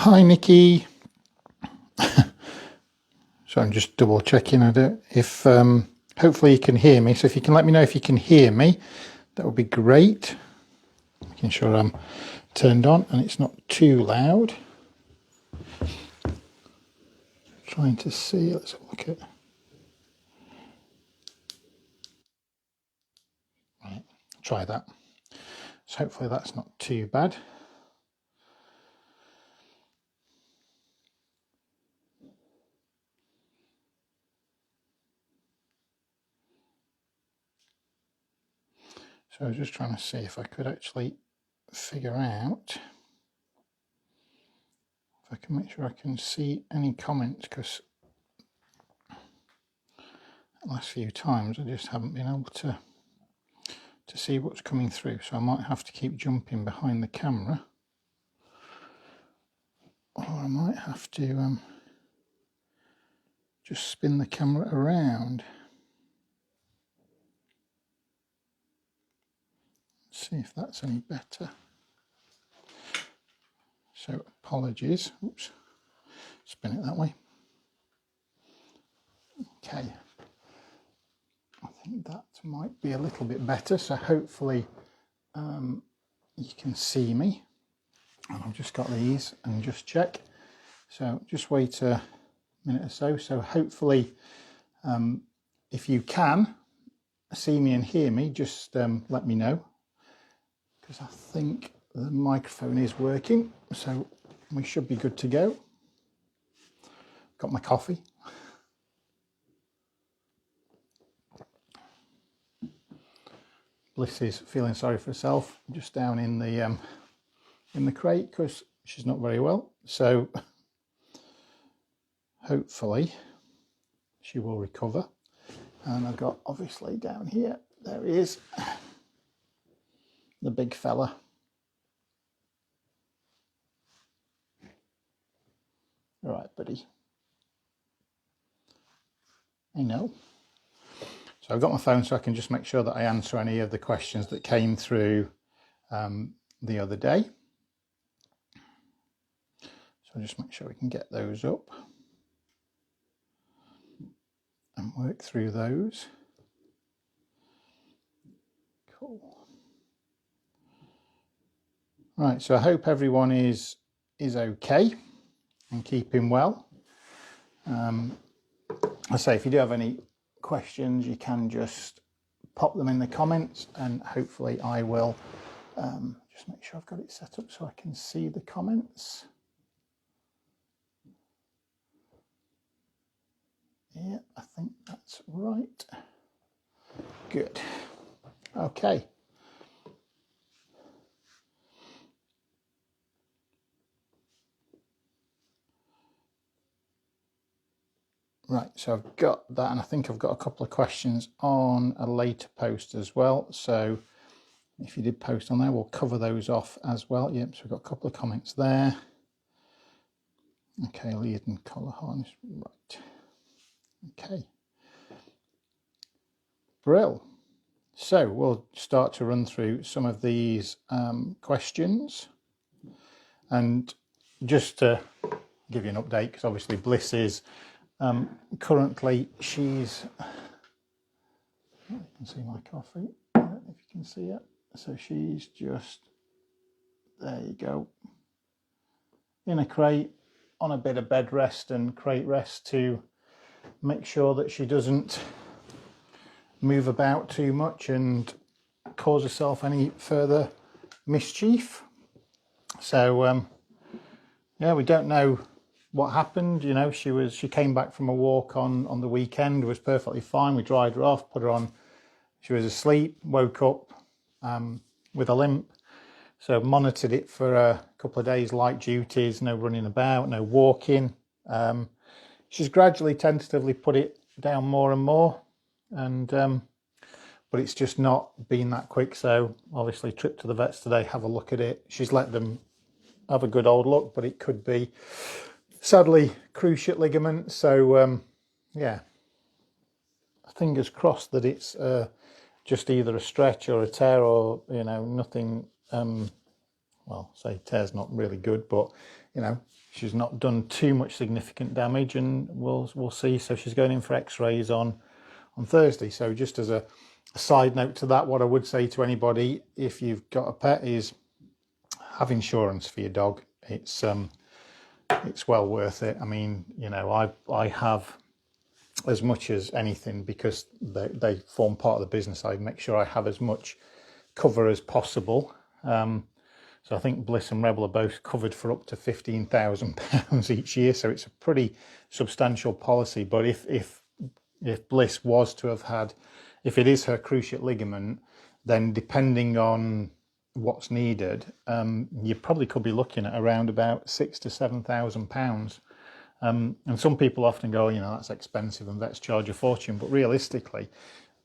Hi Nikki. So I'm just double checking if hopefully you can hear me. So if you can let me know if you can hear me, that would be great. Making sure I'm turned on and it's not too loud. Trying to see, let's have a look at. Right, try that. So hopefully that's not too bad. So I was just trying to see if I could actually figure out if I can make sure I can see any comments, because the last few times I just haven't been able to see what's coming through. So I might have to keep jumping behind the camera, or I might have to just spin the camera around. See if that's any better. So apologies. Oops. Spin it that way. Okay. I think that might be a little bit better. So hopefully you can see me. And I've just got these and just check. So just wait a minute or so. So hopefully if you can see me and hear me, just let me know, because I think the microphone is working, so we should be good to go. Got my coffee. Bliss is feeling sorry for herself, just down in the crate because she's not very well. So hopefully she will recover. And I've got obviously down here, there he is, the big fella. All right, buddy. I know. So I've got my phone so I can just make sure that I answer any of the questions that came through the other day. So I'll just make sure we can get those up and work through those. Cool. Right, so I hope everyone is okay and keeping well. I say, if you do have any questions, you can just pop them in the comments, and hopefully I will just make sure I've got it set up so I can see the comments. Yeah, I think that's right. Good. Okay. Right, so I've got that, and I think I've got a couple of questions on a later post as well. So if you did post on there, we'll cover those off as well. Yep, so we've got a couple of comments there. Okay, lead and collar harness, right. Okay. Brill. So we'll start to run through some of these questions. And just to give you an update, because obviously Bliss is currently, she's, you can see my coffee, I don't know if you can see it. So she's just, there you go, in a crate on a bit of bed rest and crate rest to make sure that she doesn't move about too much and cause herself any further mischief. So yeah, we don't know what happened. You know, she came back from a walk on the weekend, was perfectly fine. We dried her off, put her on, she was asleep, woke up with a limp. So monitored it for a couple of days, light duties, no running about, no walking. She's gradually, tentatively put it down more and more, and but it's just not been that quick. So obviously trip to the vets today, have a look at it. She's let them have a good old look, but it could be, sadly, cruciate ligament. So yeah, fingers crossed that it's just either a stretch or a tear, or, you know, nothing, well, say tear's not really good, but, you know, she's not done too much significant damage, and we'll see. So she's going in for x-rays on Thursday. So just as a side note to that, what I would say to anybody if you've got a pet is have insurance for your dog. It's well worth it. I mean, you know, I have as much as anything, because they form part of the business. I make sure I have as much cover as possible. So I think Bliss and Rebel are both covered for up to £15,000 each year. So it's a pretty substantial policy. But if Bliss was to have had, if it is her cruciate ligament, then depending on what's needed, you probably could be looking at around about £6,000 to £7,000. And some people often go, you know, that's expensive and vets charge a fortune. But realistically,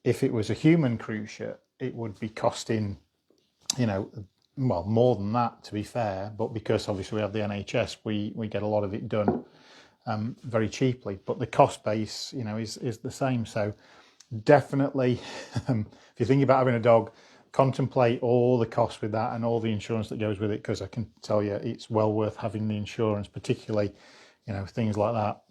if it was a human cruciate, it would be costing, you know, well, more than that, to be fair. But because obviously we have the NHS, we get a lot of it done very cheaply. But the cost base, you know, is the same. So definitely, if you're thinking about having a dog, contemplate all the costs with that and all the insurance that goes with it, because I can tell you it's well worth having the insurance, particularly, you know, things like that.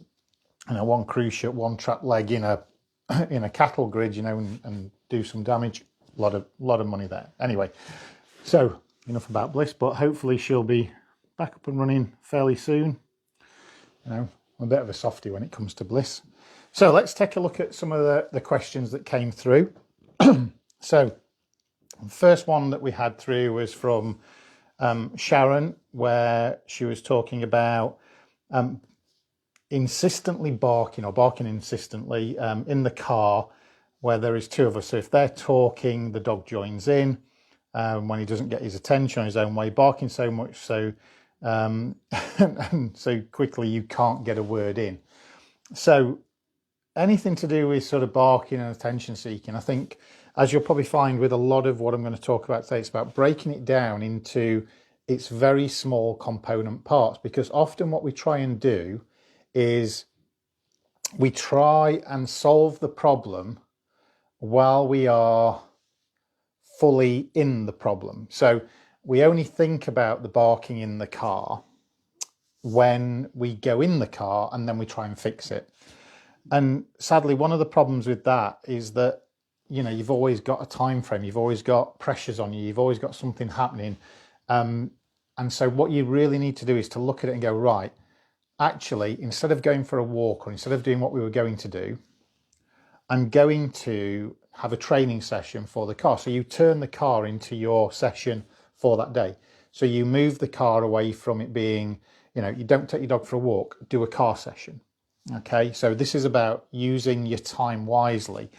You know, one cruciate, one trapped leg in a cattle grid, you know, and do some damage. A lot of money there. Anyway, so enough about Bliss, but hopefully she'll be back up and running fairly soon. You know, I'm a bit of a softie when it comes to Bliss. So let's take a look at some of the questions that came through. So the first one that we had through was from Sharon, where she was talking about insistently barking, or barking insistently in the car where there is two of us. So if they're talking, the dog joins in when he doesn't get his attention on his own way, barking so much so and so quickly you can't get a word in. So anything to do with sort of barking and attention seeking, I think, as you'll probably find with a lot of what I'm going to talk about today, it's about breaking it down into its very small component parts, because often what we try and do is we try and solve the problem while we are fully in the problem. So we only think about the barking in the car when we go in the car, and then we try and fix it. And sadly, one of the problems with that is that, you know, you've always got a time frame, you've always got pressures on you, you've always got something happening. And so what you really need to do is to look at it and go, right, actually, instead of going for a walk, or instead of doing what we were going to do, I'm going to have a training session for the car. So you turn the car into your session for that day. So you move the car away from it being, you know, you don't take your dog for a walk, do a car session. Okay, so this is about using your time wisely.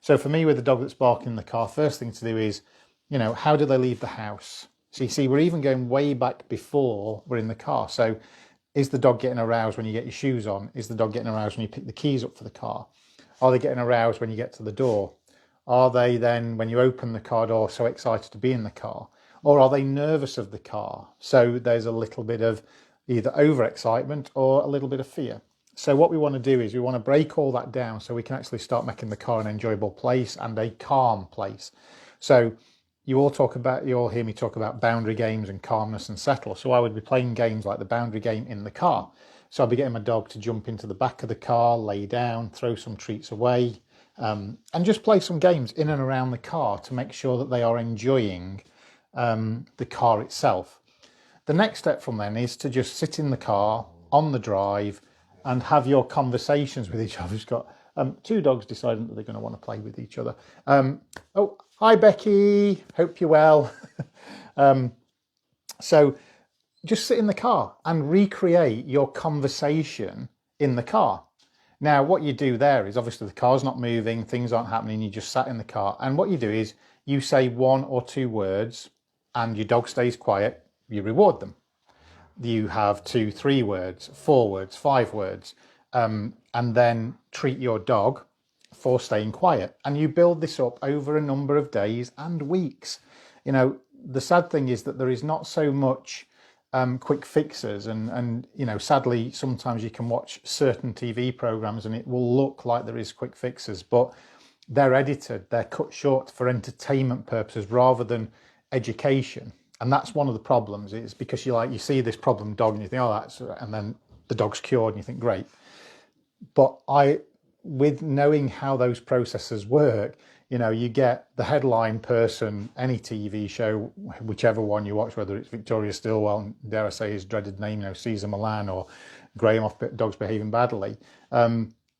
So for me, with the dog that's barking in the car, first thing to do is, you know, how do they leave the house? So you see, we're even going way back before we're in the car. So is the dog getting aroused when you get your shoes on? Is the dog getting aroused when you pick the keys up for the car? Are they getting aroused when you get to the door? Are they then, when you open the car door, so excited to be in the car? Or are they nervous of the car? So there's a little bit of either overexcitement or a little bit of fear. So what we want to do is we want to break all that down so we can actually start making the car an enjoyable place and a calm place. So you'll hear me talk about boundary games and calmness and settle. So I would be playing games like the boundary game in the car. So I'll be getting my dog to jump into the back of the car, lay down, throw some treats away, and just play some games in and around the car to make sure that they are enjoying the car itself. The next step from then is to just sit in the car on the drive and have your conversations with each other. We've got two dogs deciding that they're going to want to play with each other. Oh, hi Becky, hope you're well. So just sit in the car and recreate your conversation in the car. Now, what you do there is, obviously the car's not moving, things aren't happening, you just sat in the car. And what you do is you say 1 or 2 words and your dog stays quiet, you reward them. You have 2, 3 words, 4 words, 5 words, and then treat your dog for staying quiet. And you build this up over a number of days and weeks. You know, the sad thing is that there is not so much quick fixes, and you know, sadly sometimes you can watch certain TV programs and it will look like there is quick fixes, but they're edited, they're cut short for entertainment purposes rather than education. And that's one of the problems. It's because you see this problem dog and you think, oh, that's, and then the dog's cured and you think, great. But with knowing how those processes work, you get the headline person, any TV show, whichever one you watch, whether it's Victoria Stilwell, and dare I say his dreaded name, Caesar Milan, or Graham off Dogs Behaving Badly.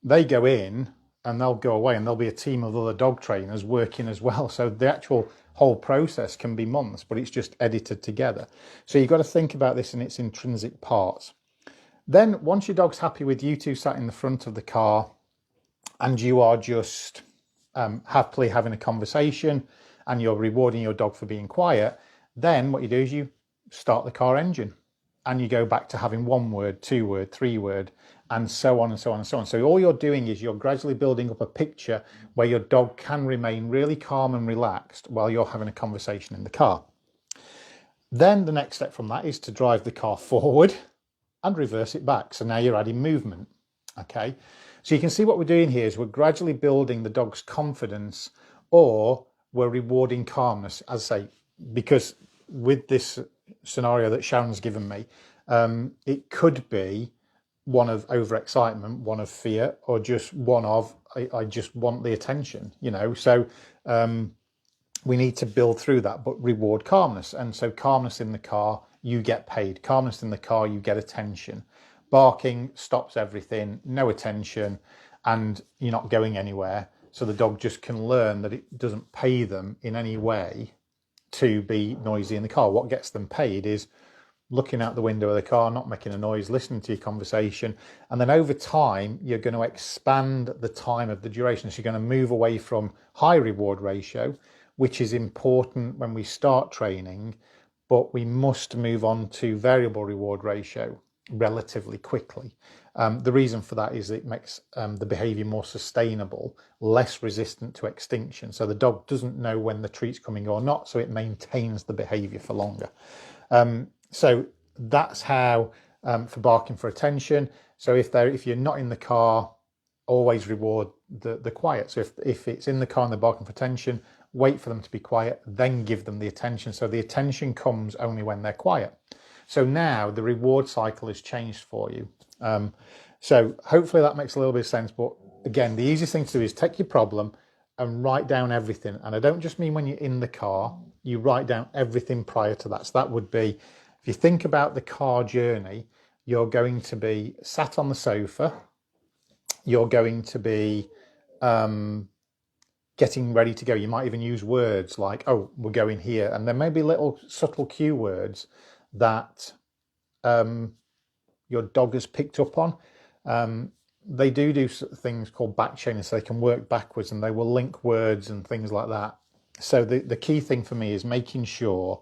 They go in and they'll go away and there'll be a team of other dog trainers working as well. So the actual whole process can be months, but it's just edited together. So you've got to think about this in its intrinsic parts. Then once your dog's happy with you two sat in the front of the car and you are just happily having a conversation and you're rewarding your dog for being quiet, then what you do is you start the car engine and you go back to having 1 word, 2 word, 3 word, and so on and so on and so on. So all you're doing is you're gradually building up a picture where your dog can remain really calm and relaxed while you're having a conversation in the car. Then the next step from that is to drive the car forward and reverse it back. So now you're adding movement. Okay. So you can see what we're doing here is we're gradually building the dog's confidence, or we're rewarding calmness, as I say, because with this scenario that Sharon's given me, it could be one of overexcitement, one of fear, or just one of, I just want the attention, So we need to build through that, but reward calmness. And so calmness in the car, you get paid. Calmness in the car, you get attention. Barking stops everything, no attention, and you're not going anywhere. So the dog just can learn that it doesn't pay them in any way to be noisy in the car. What gets them paid is looking out the window of the car, not making a noise, listening to your conversation. And then over time, you're going to expand the time of the duration. So you're going to move away from high reward ratio, which is important when we start training, but we must move on to variable reward ratio relatively quickly. The reason for that is it makes the behavior more sustainable, less resistant to extinction. So the dog doesn't know when the treat's coming or not, so it maintains the behavior for longer. So that's how for barking for attention. So if you're not in the car, always reward the quiet. So if it's in the car and they're barking for attention, wait for them to be quiet, then give them the attention. So the attention comes only when they're quiet. So now the reward cycle has changed for you. So hopefully that makes a little bit of sense. But again, the easiest thing to do is take your problem and write down everything. And I don't just mean when you're in the car, you write down everything prior to that. So that would be, if you think about the car journey, you're going to be sat on the sofa, you're going to be getting ready to go. You might even use words like, oh, we're going here. And there may be little subtle cue words that your dog has picked up on. They do things called back chaining, so they can work backwards and they will link words and things like that. So the key thing for me is making sure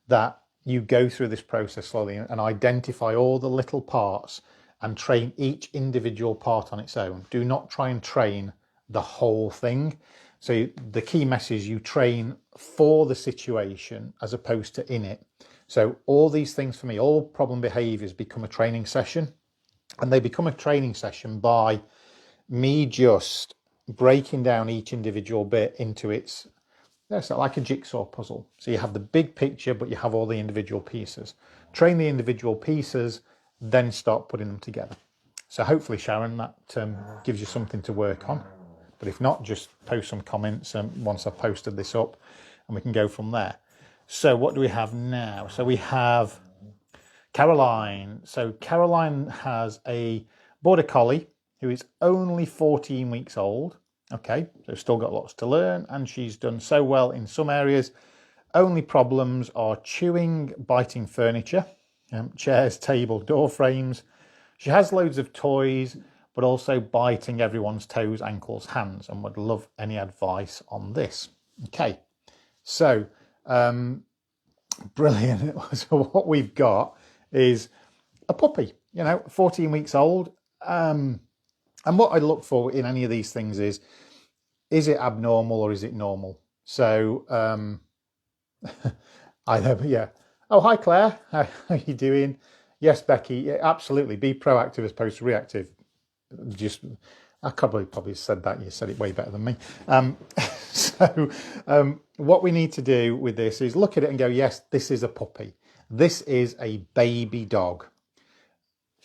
that you go through this process slowly and identify all the little parts and train each individual part on its own. Do not try and train the whole thing. So the key message, you train for the situation as opposed to in it. So all these things for me, all problem behaviors become a training session, and they become a training session by me just breaking down each individual bit into its, it's like a jigsaw puzzle. So you have the big picture, but you have all the individual pieces. Train the individual pieces, then start putting them together. So hopefully, Sharon, that gives you something to work on. But if not, just post some comments once I've posted this up, and we can go from there. So what do we have now? So we have Caroline. So Caroline has a border collie who is only 14 weeks old. Okay, so still got lots to learn, and she's done so well in some areas. Only problems are chewing, biting furniture, chairs, table, door frames. She has loads of toys, but also biting everyone's toes, ankles, hands, and would love any advice on this. Okay, so brilliant. So what we've got is a puppy, 14 weeks old. And what I look for in any of these things is it abnormal or is it normal? So yeah. Oh, hi, Claire. How are you doing? Yes, Becky, absolutely. Be proactive as opposed to reactive. Just I probably said that. You said it way better than me. So what we need to do with this is look at it and go, yes, this is a puppy. This is a baby dog.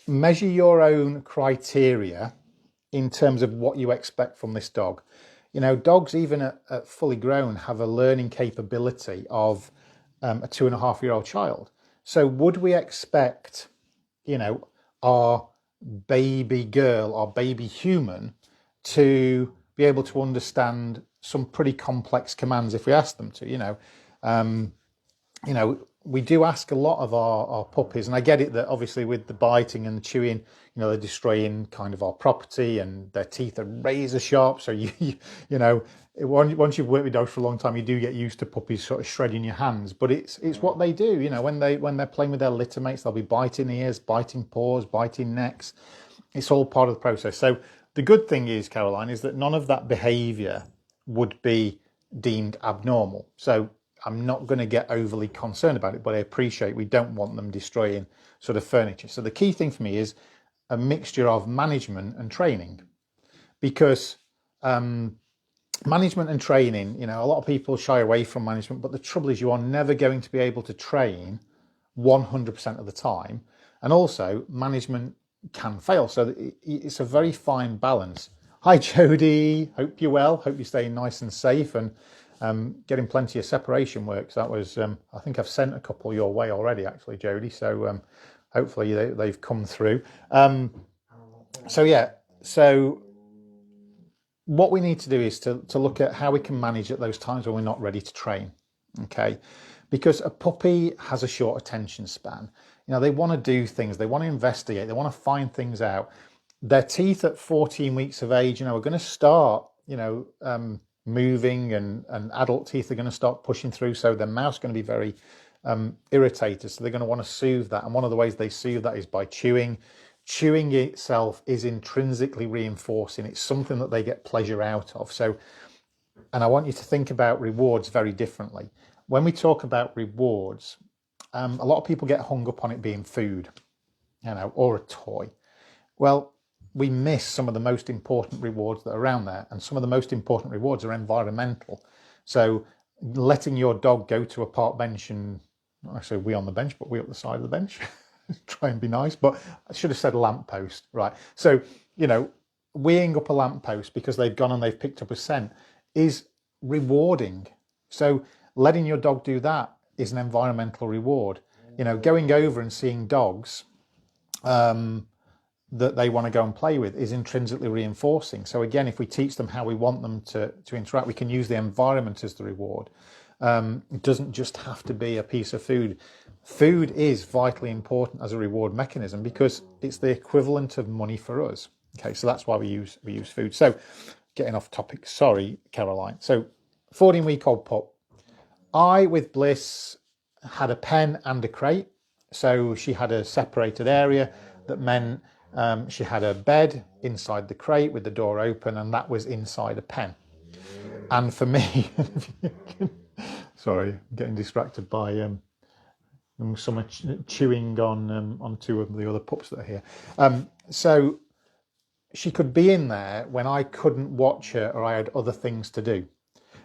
Measure your own criteria in terms of what you expect from this dog. You know, dogs, even at fully grown, have a learning capability of a 2.5-year-old child. So would we expect, you know, our baby girl, our baby human, to be able to understand some pretty complex commands if we ask them to? You know, we do ask a lot of our puppies, and I get it that obviously with the biting and the chewing, you know, they're destroying kind of our property, and their teeth are razor sharp. So you know, once you've worked with dogs for a long time, you do get used to puppies sort of shredding your hands. But it's what they do. You know, when they're playing with their litter mates, they'll be biting ears, biting paws, biting necks. It's all part of the process. So the good thing is, Caroline, is that none of that behaviour would be deemed abnormal. So I'm not going to get overly concerned about it, but I appreciate we don't want them destroying sort of furniture. So the key thing for me is a mixture of management and training, because management and training, you know, a lot of people shy away from management, but the trouble is you are never going to be able to train 100% of the time. And also management can fail. So it's a very fine balance. Hi, Jody. Hope you're well. Hope you're staying nice and safe and getting plenty of separation work. So that was, I think I've sent a couple your way already, actually, Jody. So hopefully they've come through. So yeah, so what we need to do is to look at how we can manage at those times when we're not ready to train. Okay, because a puppy has a short attention span. You know, they want to do things, they want to investigate, they want to find things out. Their teeth at 14 weeks of age, you know, are going to start, you know, moving, and adult teeth are going to start pushing through. So their mouth's going to be very irritated. So they're going to want to soothe that. And one of the ways they soothe that is by chewing. Chewing itself is intrinsically reinforcing. It's something that they get pleasure out of. So, and I want you to think about rewards very differently. When we talk about rewards, a lot of people get hung up on it being food, you know, or a toy. Well, we miss some of the most important rewards that are around there. And some of the most important rewards are environmental. So letting your dog go to a park bench, and I say we on the bench, but we up the side of the bench, try and be nice, but I should have said lamppost, right? So, you know, weeing up a lamppost because they've gone and they've picked up a scent is rewarding. So letting your dog do that is an environmental reward. You know, going over and seeing dogs that they want to go and play with is intrinsically reinforcing. So again, if we teach them how we want them to interact, we can use the environment as the reward. It doesn't just have to be a piece of food. Food is vitally important as a reward mechanism because it's the equivalent of money for us. Okay, so that's why we use food. So getting off topic, sorry, Caroline. So 14-week-old pup. I, with Bliss, had a pen and a crate. So she had a separated area that meant she had a bed inside the crate with the door open, and that was inside a pen. And for me, sorry, I'm getting distracted by someone chewing on two of the other pups that are here. So she could be in there when I couldn't watch her or I had other things to do.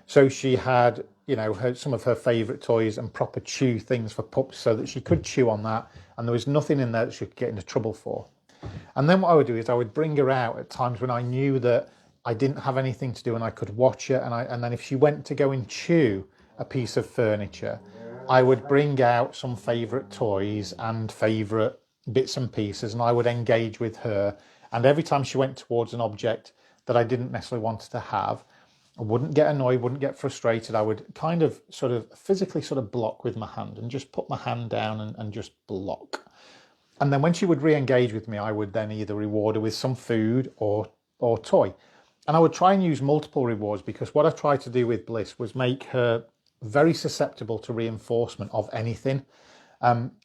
So she had, you know, some of her favourite toys and proper chew things for pups so that she could chew on that, and there was nothing in there that she could get into trouble for. And then what I would do is I would bring her out at times when I knew that I didn't have anything to do and I could watch her, and then if she went to go and chew a piece of furniture, I would bring out some favourite toys and favourite bits and pieces, and I would engage with her. And every time she went towards an object that I didn't necessarily want her to have, I wouldn't get annoyed, wouldn't get frustrated. I would kind of sort of physically sort of block with my hand and just put my hand down and just block. And then when she would re-engage with me, I would then either reward her with some food or toy. And I would try and use multiple rewards, because what I tried to do with Bliss was make her very susceptible to reinforcement of anything.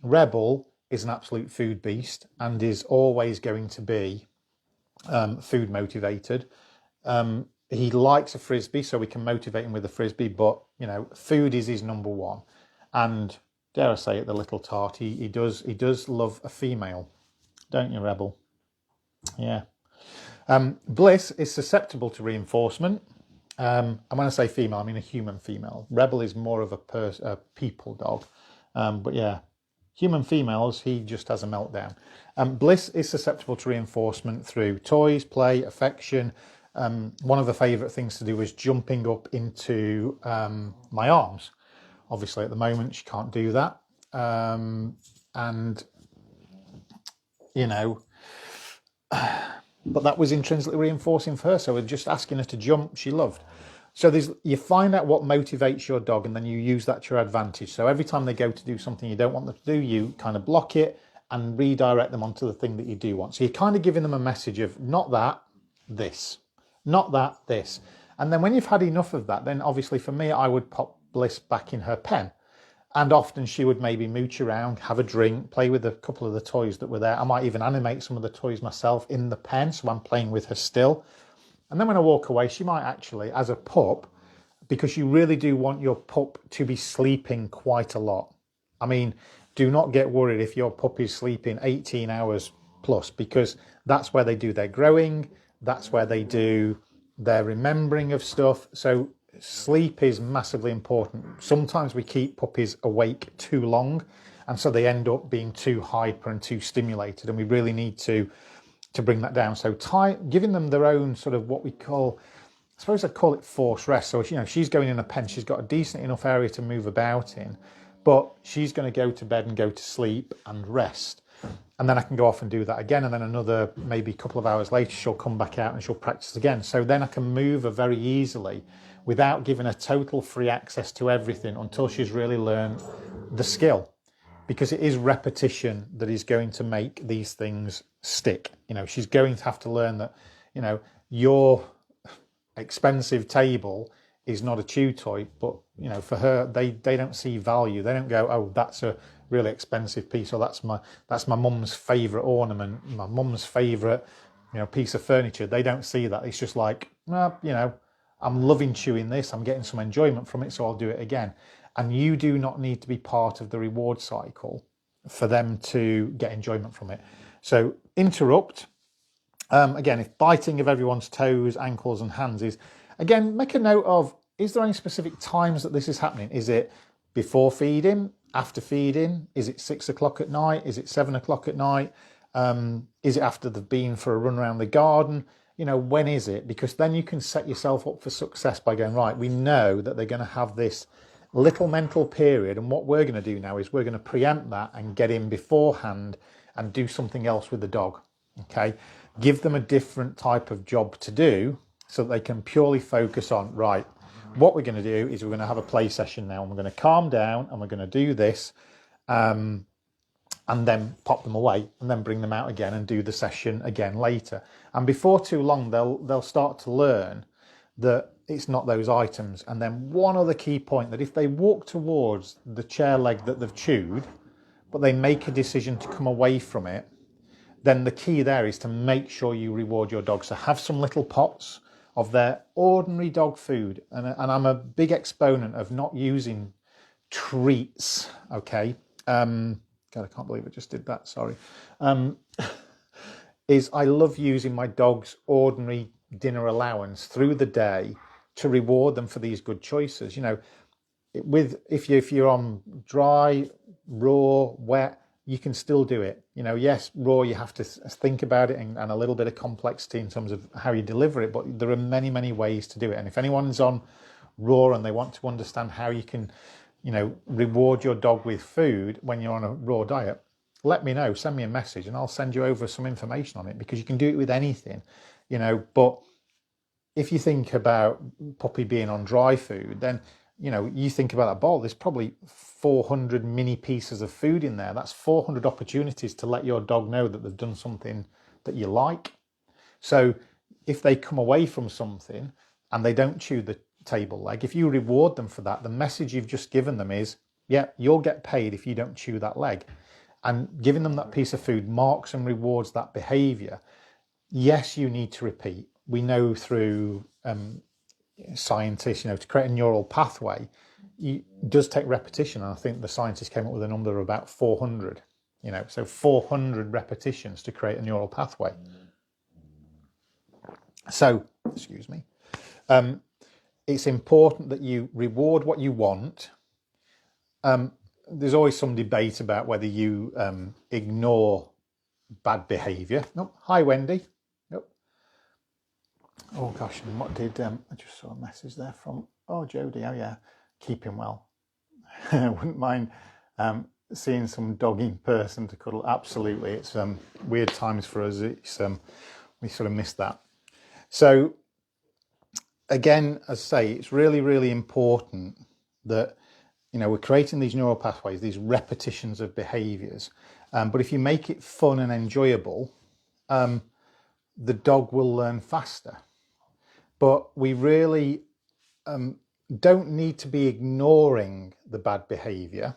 Rebel is an absolute food beast and is always going to be food motivated. He likes a frisbee, so we can motivate him with a frisbee, but you know, food is his number one. And dare I say it, the little tart, he does love a female, don't you, Rebel? Yeah. Bliss is susceptible to reinforcement. And when I say female, I mean a human female. Rebel is more of a people dog. But yeah, human females, he just has a meltdown. Bliss is susceptible to reinforcement through toys, play, affection. One of the favourite things to do is jumping up into my arms. Obviously, at the moment, she can't do that. And, you know, but that was intrinsically reinforcing for her. So just asking her to jump, she loved. So you find out what motivates your dog, and then you use that to your advantage. So every time they go to do something you don't want them to do, you kind of block it and redirect them onto the thing that you do want. So you're kind of giving them a message of not that, this, not that, this. And then when you've had enough of that, then obviously for me, I would pop Bliss back in her pen. And often she would maybe mooch around, have a drink, play with a couple of the toys that were there. I might even animate some of the toys myself in the pen, so I'm playing with her still. And then when I walk away, she might actually, as a pup, because you really do want your pup to be sleeping quite a lot. I mean, do not get worried if your pup is sleeping 18 hours plus, because that's where they do their growing, that's where they do their remembering of stuff. So sleep is massively important. Sometimes we keep puppies awake too long, and so they end up being too hyper and too stimulated, and we really need to bring that down. So giving them their own sort of what we call, I suppose I'd call it forced rest. So, you know, she's going in a pen, she's got a decent enough area to move about in, but she's going to go to bed and go to sleep and rest. And then I can go off and do that again. And then another, maybe a couple of hours later, she'll come back out and she'll practice again. So then I can move her very easily without giving her total free access to everything until she's really learned the skill. Because it is repetition that is going to make these things stick. You know, she's going to have to learn that, you know, your expensive table is not a chew toy, but, you know, for her, they don't see value. They don't go, oh, that's a really expensive piece, or that's my mum's favourite ornament, my mum's favourite, you know, piece of furniture. They don't see that. It's just like, well, you know, I'm loving chewing this, I'm getting some enjoyment from it, so I'll do it again. And you do not need to be part of the reward cycle for them to get enjoyment from it. So interrupt. Again, if biting of everyone's toes, ankles and hands is, again, make a note of, is there any specific times that this is happening? Is it before feeding, after feeding? Is it 6 o'clock at night? Is it 7 o'clock at night? Is it after they've been for a run around the garden? You know, when is it? Because then you can set yourself up for success by going, right, we know that they're going to have this little mental period, and what we're going to do now is we're going to preempt that and get in beforehand and do something else with the dog. Okay, give them a different type of job to do so that they can purely focus on, right, what we're going to do is we're going to have a play session now, and we're going to calm down and we're going to do this, and then pop them away and then bring them out again and do the session again later. And before too long, they'll start to learn that it's not those items. And then one other key point, that if they walk towards the chair leg that they've chewed, but they make a decision to come away from it, then the key there is to make sure you reward your dog. So have some little pots of their ordinary dog food. And I'm a big exponent of not using treats, okay? God, I can't believe I just did that, sorry. Is I love using my dog's ordinary dinner allowance through the day to reward them for these good choices. You know, if you're on dry, raw, wet, you can still do it. You know, yes, raw, you have to think about it and a little bit of complexity in terms of how you deliver it, but there are many, many ways to do it. And if anyone's on raw and they want to understand how you can, you know, reward your dog with food when you're on a raw diet, let me know, send me a message and I'll send you over some information on it, because you can do it with anything, you know. But if you think about puppy being on dry food, then, you know, you think about that bowl, there's probably 400 mini pieces of food in there. That's 400 opportunities to let your dog know that they've done something that you like. So if they come away from something and they don't chew the table leg, if you reward them for that, the message you've just given them is, yeah, you'll get paid if you don't chew that leg. And giving them that piece of food marks and rewards that behaviour. Yes, you need to repeat. We know through scientists, you know, to create a neural pathway, it does take repetition. And I think the scientists came up with a number of about 400, you know, so 400 repetitions to create a neural pathway. So, excuse me, it's important that you reward what you want. There's always some debate about whether you ignore bad behaviour. No, hi Wendy. Nope. Oh gosh, and what did I just saw a message there from Jodie. Oh yeah, keeping well. I wouldn't mind seeing some dog in person to cuddle. Absolutely, it's weird times for us. It's we sort of missed that. So again, as I say, it's really, really important that we're creating these neural pathways, these repetitions of behaviours. But if you make it fun and enjoyable, the dog will learn faster. But we really don't need to be ignoring the bad behaviour.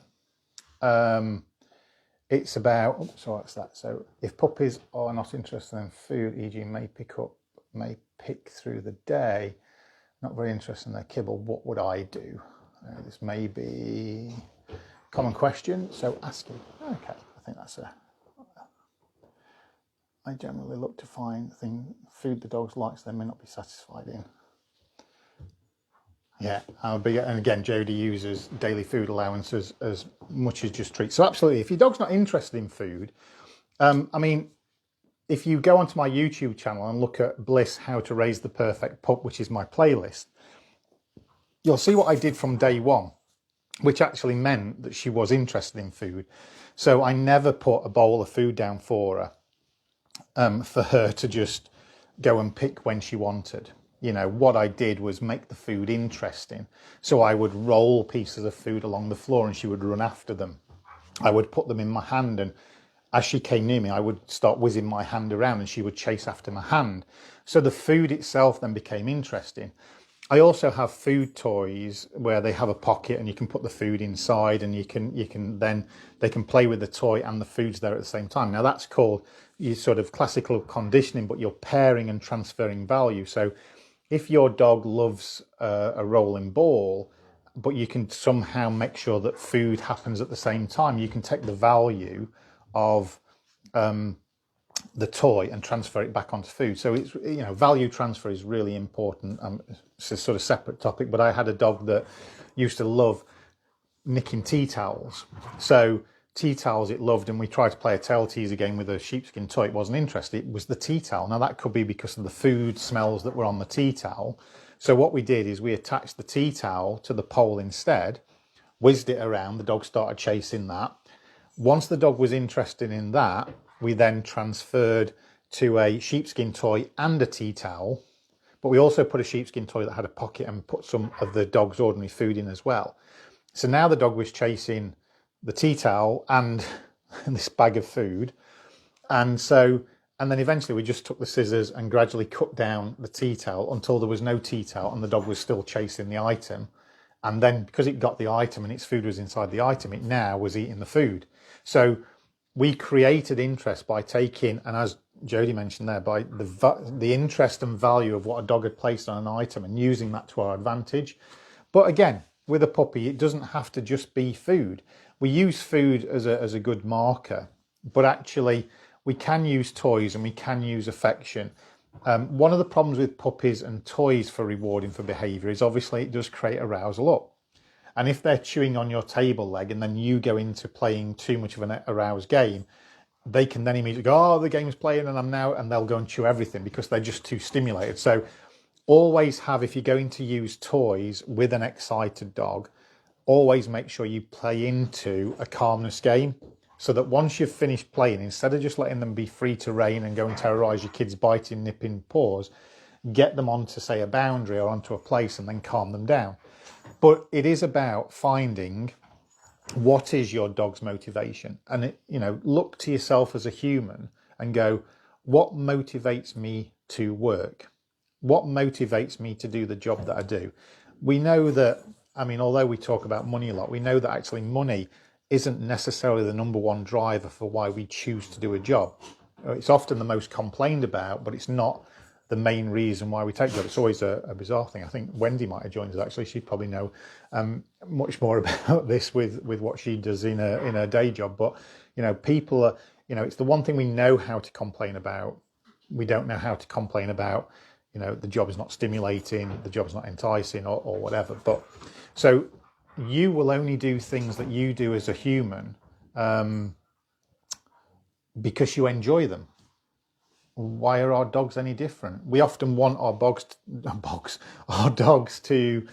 It's about, so what's that? So if puppies are not interested in food, e.g. may pick through the day, not very interested in their kibble, what would I do? This may be a common question, so asking. Okay, I think that's I generally look to find food the dogs like, so they may not be satisfied in. Yeah, and again, Jodie uses daily food allowance as much as just treats. So absolutely, if your dog's not interested in food, I mean, if you go onto my YouTube channel and look at Bliss, How to Raise the Perfect Pup, which is my playlist, you'll see what I did from day one, which actually meant that she was interested in food. So I never put a bowl of food down for her to just go and pick when she wanted. What I did was make the food interesting. So I would roll pieces of food along the floor and she would run after them. I would put them in my hand, and as she came near me, I would start whizzing my hand around and she would chase after my hand. So the food itself then became interesting. I also have food toys where they have a pocket and you can put the food inside, and they can play with the toy and the food's there at the same time. Now that's called your sort of classical conditioning, but you're pairing and transferring value. So if your dog loves a rolling ball, but you can somehow make sure that food happens at the same time, you can take the value of the toy and transfer it back onto food. So it's, value transfer is really important. It's a sort of separate topic, but I had a dog that used to love nicking tea towels. So tea towels it loved, and we tried to play a tail teaser game with a sheepskin toy. It wasn't interested. It was the tea towel. Now that could be because of the food smells that were on the tea towel. So what we did is we attached the tea towel to the pole instead, whizzed it around. The dog started chasing that. Once the dog was interested in that, we then transferred to a sheepskin toy and a tea towel, but we also put a sheepskin toy that had a pocket and put some of the dog's ordinary food in as well. So now the dog was chasing the tea towel and this bag of food. And then eventually we just took the scissors and gradually cut down the tea towel until there was no tea towel and the dog was still chasing the item. And then because it got the item and its food was inside the item, it now was eating the food. So we created interest by taking, and as Jodie mentioned there, by the interest and value of what a dog had placed on an item and using that to our advantage. But again, with a puppy, it doesn't have to just be food. We use food as a good marker, but actually we can use toys and we can use affection. One of the problems with puppies and toys for rewarding for behaviour is obviously it does create arousal up. And if they're chewing on your table leg and then you go into playing too much of an aroused game, they can then immediately go, oh, the game's playing and they'll go and chew everything because they're just too stimulated. So always have, if you're going to use toys with an excited dog, always make sure you play into a calmness game, so that once you've finished playing, instead of just letting them be free to rein and go and terrorise your kids biting, nipping paws, get them onto, say, a boundary or onto a place and then calm them down. But it is about finding what is your dog's motivation, and look to yourself as a human and go, what motivates me to work? What motivates me to do the job that I do? We know that, although we talk about money a lot, we know that actually money isn't necessarily the number one driver for why we choose to do a job. It's often the most complained about, but it's not the main reason why we take jobs. It's always a bizarre thing. I think Wendy might have joined us actually. She'd probably know much more about this with what she does in her day job. But people are, it's the one thing we know how to complain about. We don't know how to complain about you know, the job is not stimulating, the job is not enticing, or whatever. But so you will only do things that you do as a human because you enjoy them. Why are our dogs any different? We often want our dogs to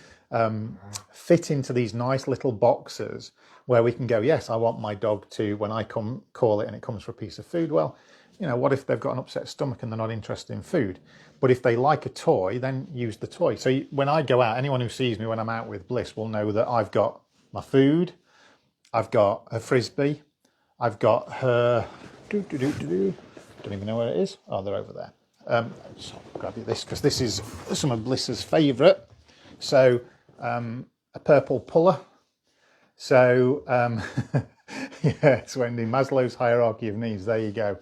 fit into these nice little boxes where we can go, yes, I want my dog to, when I come call it and it comes for a piece of food, well, you know, what if they've got an upset stomach and they're not interested in food? But if they like a toy, then use the toy. So when I go out, anyone who sees me when I'm out with Bliss will know that I've got my food, I've got her frisbee, I've got her don't even know where it is. Oh, they're over there. So I'll grab you this because this is some of Bliss's favourite. So a purple puller. So yes, Wendy, Maslow's hierarchy of needs. There you go.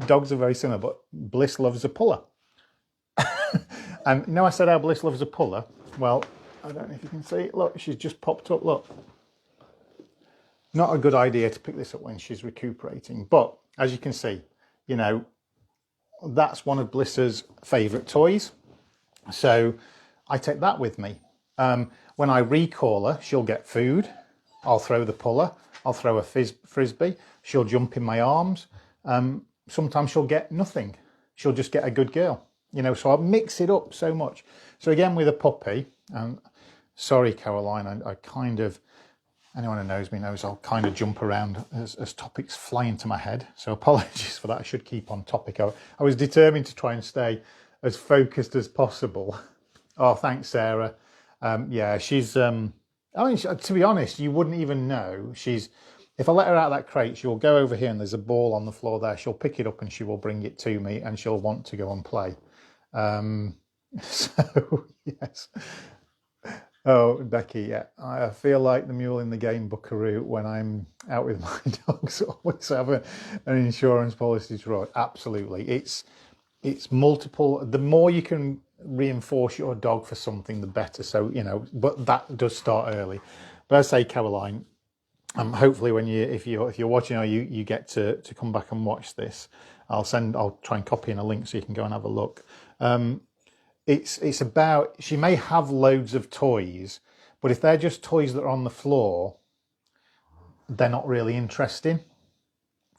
Dogs are very similar, but Bliss loves a puller. And you know, I said how Bliss loves a puller. Well, I don't know if you can see it. Look, she's just popped up. Look. Not a good idea to pick this up when she's recuperating, but as you can see, you know, that's one of Bliss's favourite toys. So I take that with me. When I recall her, she'll get food. I'll throw the puller. I'll throw a frisbee. She'll jump in my arms. Sometimes she'll get nothing. She'll just get a good girl. You know, so I mix it up so much. So again, with a puppy, sorry, Caroline, I kind of, anyone who knows me knows I'll kind of jump around as topics fly into my head. So apologies for that. I should keep on topic. I was determined to try and stay as focused as possible. Oh, thanks, Sarah. Yeah, she's, I mean, to be honest, you wouldn't even know. If I let her out of that crate, she'll go over here and there's a ball on the floor there. She'll pick it up and she will bring it to me and she'll want to go and play. So, yes. Oh, Becky, yeah. I feel like the mule in the game Buckaroo when I'm out with my dogs. Always have an insurance policy to ride. Absolutely. It's multiple. The more you can reinforce your dog for something, the better. So, you know, but that does start early. But as I say, Caroline, hopefully when if you're watching or you get to come back and watch this, I'll try and copy in a link so you can go and have a look. It's about, she may have loads of toys, but if they're just toys that are on the floor, they're not really interesting.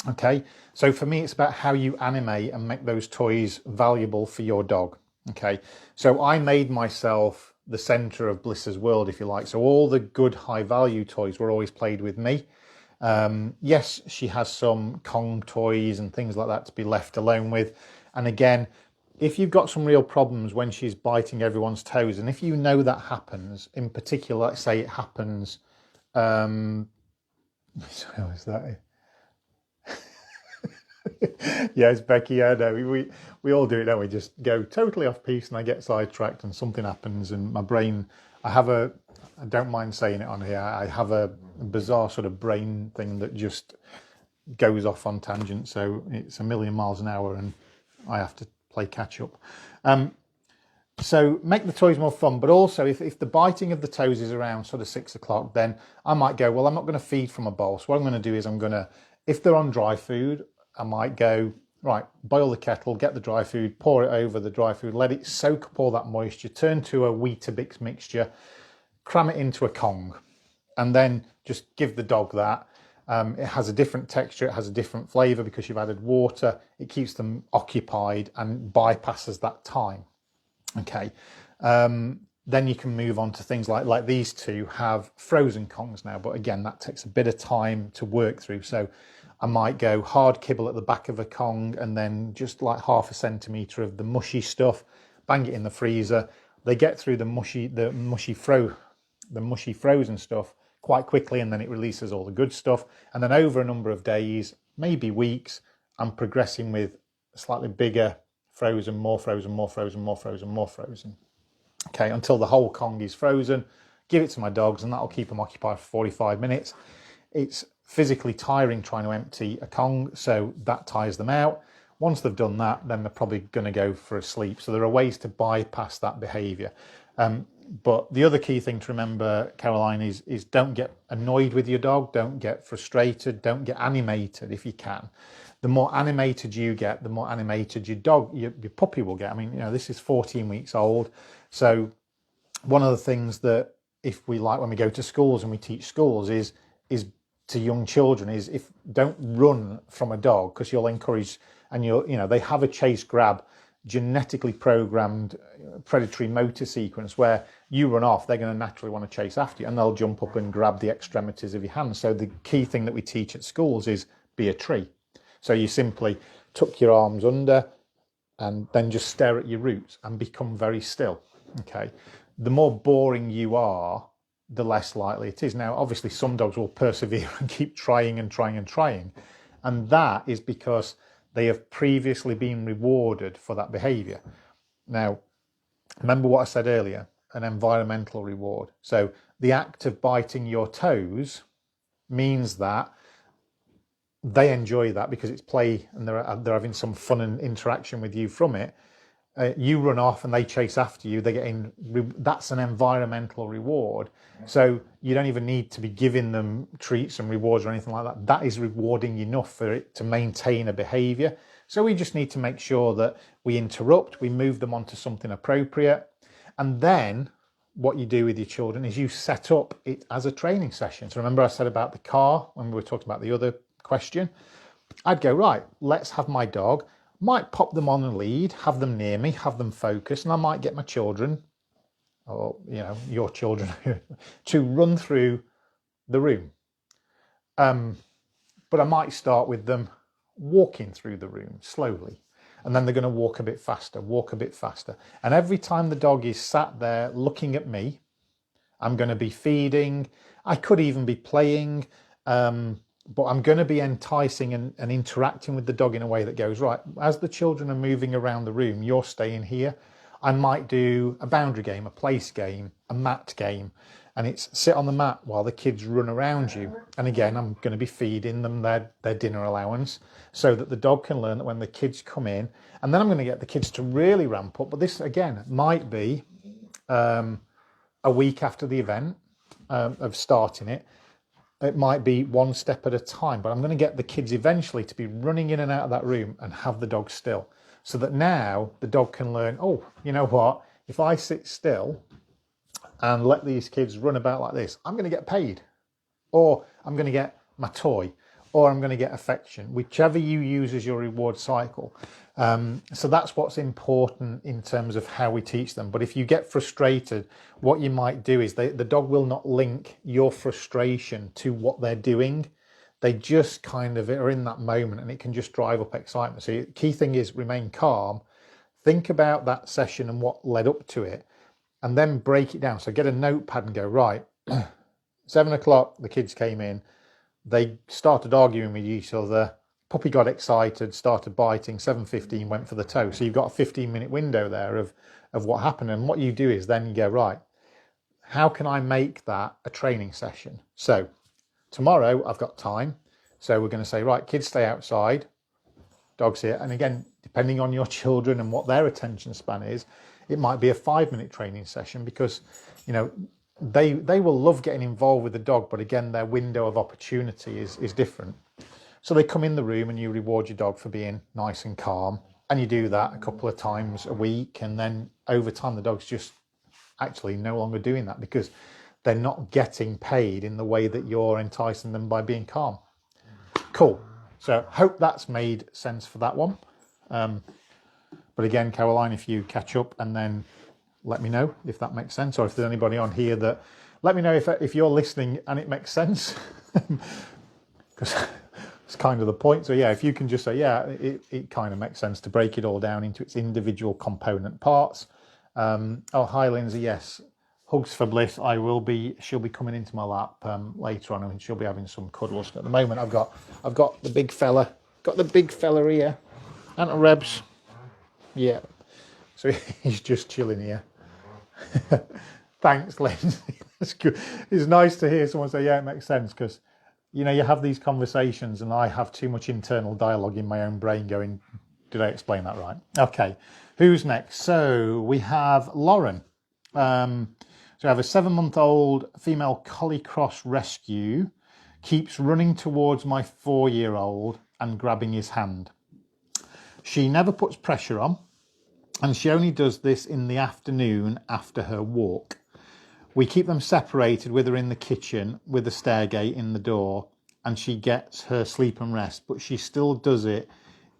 Okay, so for me, it's about how you animate and make those toys valuable for your dog. Okay, so I made myself the center of Bliss's world, if you like. So all the good high value toys were always played with me. Yes, she has some Kong toys and things like that to be left alone with. And again, if you've got some real problems when she's biting everyone's toes, and if you know that happens, in particular, let's say it happens, sorry, is that yes, Becky, I know. We all do it, don't we? Just go totally off piece and I get sidetracked and something happens and my brain, I don't mind saying it on here, I have a bizarre sort of brain thing that just goes off on tangent. So it's a million miles an hour and I have to play catch up. So make the toys more fun, but also if the biting of the toes is around sort of 6 o'clock, then I might go, well, I'm not going to feed from a bowl. So what I'm going to do is if they're on dry food, I might go, right, boil the kettle, get the dry food, pour it over the dry food, let it soak up all that moisture, turn to a Weetabix mixture, cram it into a Kong, and then just give the dog that. It has a different texture, it has a different flavour because you've added water. It keeps them occupied and bypasses that time. Okay, then you can move on to things like these two have frozen Kongs now, but again, that takes a bit of time to work through. So I might go hard kibble at the back of a Kong and then just like 1/2 centimetre of the mushy stuff, bang it in the freezer. They get through the mushy frozen stuff quite quickly, and then it releases all the good stuff. And then over a number of days, maybe weeks, I'm progressing with slightly bigger frozen, more frozen, more frozen, more frozen, more frozen. Okay, until the whole Kong is frozen. Give it to my dogs and that'll keep them occupied for 45 minutes. It's physically tiring trying to empty a Kong, so that tires them out. Once they've done that, then they're probably going to go for a sleep. So there are ways to bypass that behaviour. But the other key thing to remember, Caroline, is don't get annoyed with your dog. Don't get frustrated. Don't get animated if you can. the more animated you get, the more animated your dog, your puppy will get. I mean, this is 14 weeks old. So one of the things that, if we like, when we go to schools and we teach schools, is to young children, is if don't run from a dog, because you'll encourage, and they have a chase grab genetically programmed predatory motor sequence where you run off, they're going to naturally want to chase after you, and they'll jump up and grab the extremities of your hands. So the key thing that we teach at schools is be a tree. So you simply tuck your arms under and then just stare at your roots and become very still. Okay. The more boring you are, the less likely it is. Now, obviously, some dogs will persevere and keep trying and trying and trying. And that is because they have previously been rewarded for that behavior. Now, remember what I said earlier, an environmental reward. So the act of biting your toes means that they enjoy that because it's play and they're having some fun and interaction with you from it. You run off and they chase after you. They get in. That's an environmental reward. So you don't even need to be giving them treats and rewards or anything like that. That is rewarding enough for it to maintain a behavior. So we just need to make sure that we interrupt, we move them onto something appropriate. And then what you do with your children is you set up it as a training session. So remember I said about the car when we were talking about the other question? I'd go, right, let's have my dog. Might pop them on a lead, have them near me, have them focus, and I might get my children, or your children, to run through the room. But I might start with them walking through the room slowly, and then they're going to walk a bit faster, And every time the dog is sat there looking at me, I'm going to be feeding. I could even be playing. But I'm going to be enticing and interacting with the dog in a way that goes, right, as the children are moving around the room, you're staying here. I might do a boundary game, a place game, a mat game, and it's sit on the mat while the kids run around you. And again, I'm going to be feeding them their dinner allowance so that the dog can learn that when the kids come in, and then I'm going to get the kids to really ramp up. But this, again, might be a week after the event of starting it. It might be one step at a time, but I'm going to get the kids eventually to be running in and out of that room and have the dog still, so that now the dog can learn, oh, you know what, if I sit still and let these kids run about like this, I'm going to get paid, or I'm going to get my toy, or I'm going to get affection, whichever you use as your reward cycle. So that's what's important in terms of how we teach them. But if you get frustrated, what you might do is the dog will not link your frustration to what they're doing. They just kind of are in that moment, and it can just drive up excitement. So the key thing is remain calm, think about that session and what led up to it, and then break it down. So get a notepad and go, right, 7 o'clock, the kids came in, they started arguing with each other. Puppy got excited, started biting, 7:15 went for the toe. So you've got a 15-minute window there of what happened. And what you do is then you go, right, how can I make that a training session? So tomorrow I've got time. So we're going to say, right, kids stay outside, dogs here. And again, depending on your children and what their attention span is, it might be a 5-minute training session, because, they will love getting involved with the dog, but again, their window of opportunity is different. So they come in the room and you reward your dog for being nice and calm, and you do that a couple of times a week, and then over time the dog's just actually no longer doing that because they're not getting paid in the way that you're enticing them by being calm. Cool. So hope that's made sense for that one. But again, Caroline, if you catch up and then let me know if that makes sense, or if there's anybody on here that, let me know if you're listening and it makes sense, because it's kind of the point. So yeah, if you can just say, yeah, it kind of makes sense to break it all down into its individual component parts. Oh, hi Lindsay, yes, hugs for Bliss. She'll be coming into my lap later on, and she'll be having some cuddles. At the moment, I've got the big fella, here, Anta Rebs, yeah. So he's just chilling here. Thanks, Lindsay. That's good. It's nice to hear someone say, yeah, it makes sense, because, you have these conversations and I have too much internal dialogue in my own brain going, did I explain that right? Okay, who's next? So we have Lauren. So I have a 7-month-old female collie cross rescue, keeps running towards my 4-year-old and grabbing his hand. She never puts pressure on, and she only does this in the afternoon after her walk. We keep them separated with her in the kitchen with a stair gate in the door, and she gets her sleep and rest, but she still does it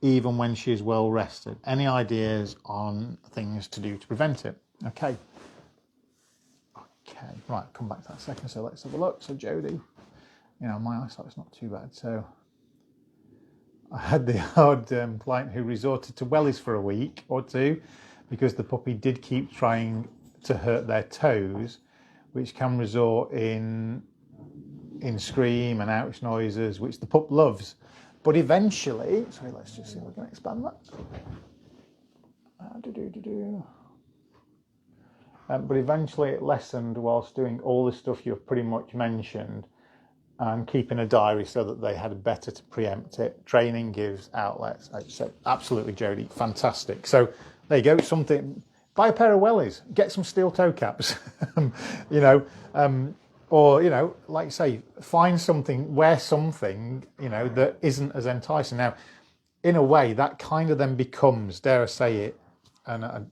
even when she is well rested. Any ideas on things to do to prevent it? Okay, right, come back to that second. So let's have a look. So Jodie, my eyesight's not too bad. So I had the odd client who resorted to wellies for a week or two because the puppy did keep trying to hurt their toes, which can result in scream and ouch noises, which the pup loves. But eventually, sorry, let's just see if we can expand that. But eventually it lessened whilst doing all the stuff you've pretty much mentioned and keeping a diary so that they had better to preempt it. Training gives outlets. I said, absolutely, Jodie, fantastic. So there you go, something, buy a pair of wellies, get some steel toe caps, or, like you say, find something, wear something, that isn't as enticing. Now, in a way, that kind of then becomes, dare I say it, and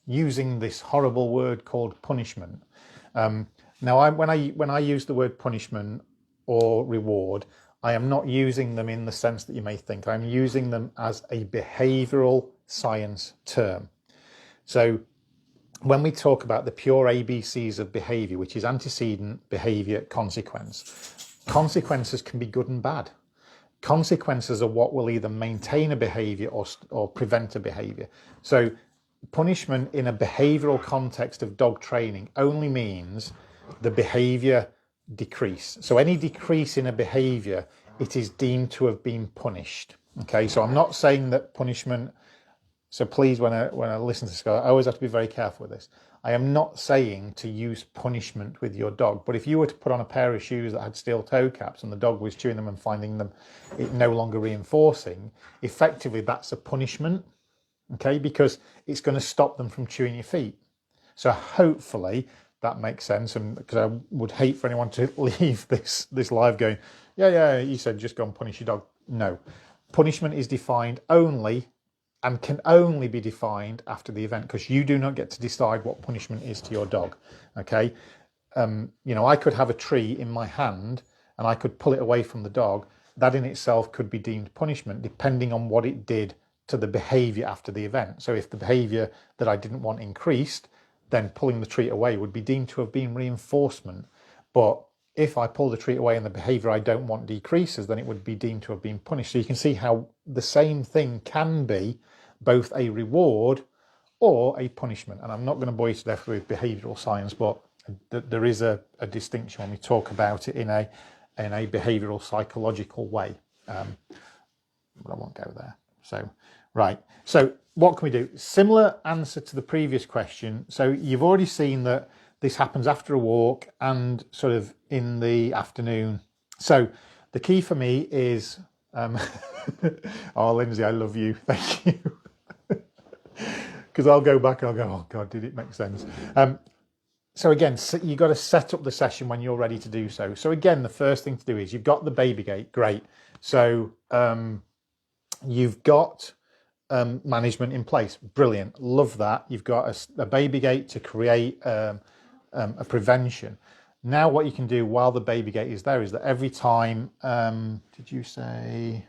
using this horrible word called punishment. Now, when I use the word punishment or reward, I am not using them in the sense that you may think. I'm using them as a behavioural science term. So when we talk about the pure ABCs of behaviour, which is antecedent, behaviour, consequence, consequences can be good and bad. Consequences are what will either maintain a behaviour or prevent a behaviour. So punishment in a behavioural context of dog training only means the behaviour decrease. So any decrease in a behaviour, it is deemed to have been punished. Okay, so I'm not saying that punishment, so please, when I listen to this, I always have to be very careful with this. I am not saying to use punishment with your dog, but if you were to put on a pair of shoes that had steel toe caps and the dog was chewing them and finding them it no longer reinforcing, effectively that's a punishment, okay, because it's going to stop them from chewing your feet. So hopefully that makes sense, and because I would hate for anyone to leave this live going, yeah, you said just go and punish your dog. No, punishment is defined only and can only be defined after the event, because you do not get to decide what punishment is to your dog. Okay, I could have a tree in my hand and I could pull it away from the dog. That in itself could be deemed punishment, depending on what it did to the behaviour after the event. So if the behaviour that I didn't want increased, then pulling the treat away would be deemed to have been reinforcement. But if I pull the treat away and the behaviour I don't want decreases, then it would be deemed to have been punished. So you can see how the same thing can be both a reward or a punishment. And I'm not going to bore you to death with behavioural science, but there is a distinction when we talk about it in a behavioural psychological way. But I won't go there. So, right. So what can we do? Similar answer to the previous question. So you've already seen that this happens after a walk and sort of in the afternoon. So the key for me is, oh, Lindsay, I love you. Thank you. Because I'll go back and I'll go, oh God, did it make sense? So again, you've got to set up the session when you're ready to do so. So again, the first thing to do is you've got the baby gate. Great. So you've got management in place. Brilliant. Love that. You've got a baby gate to create a prevention. Now what you can do while the baby gate is there is that every time, did you say,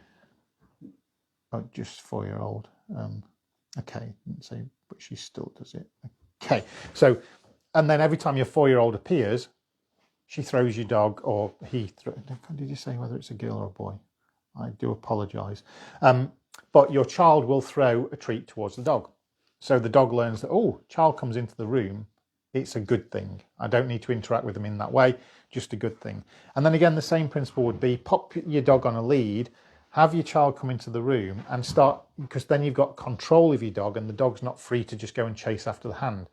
oh, just 4-year-old? Okay, didn't say, but she still does it. Okay, so, and then every time your 4-year-old appears, she throws your dog, or he throws, did you say whether it's a girl or a boy? I do apologise. But your child will throw a treat towards the dog. So the dog learns that, oh, child comes into the room, it's a good thing. I don't need to interact with them in that way, just a good thing. And then again, the same principle would be pop your dog on a lead, have your child come into the room and start, because then you've got control of your dog and the dog's not free to just go and chase after the hand.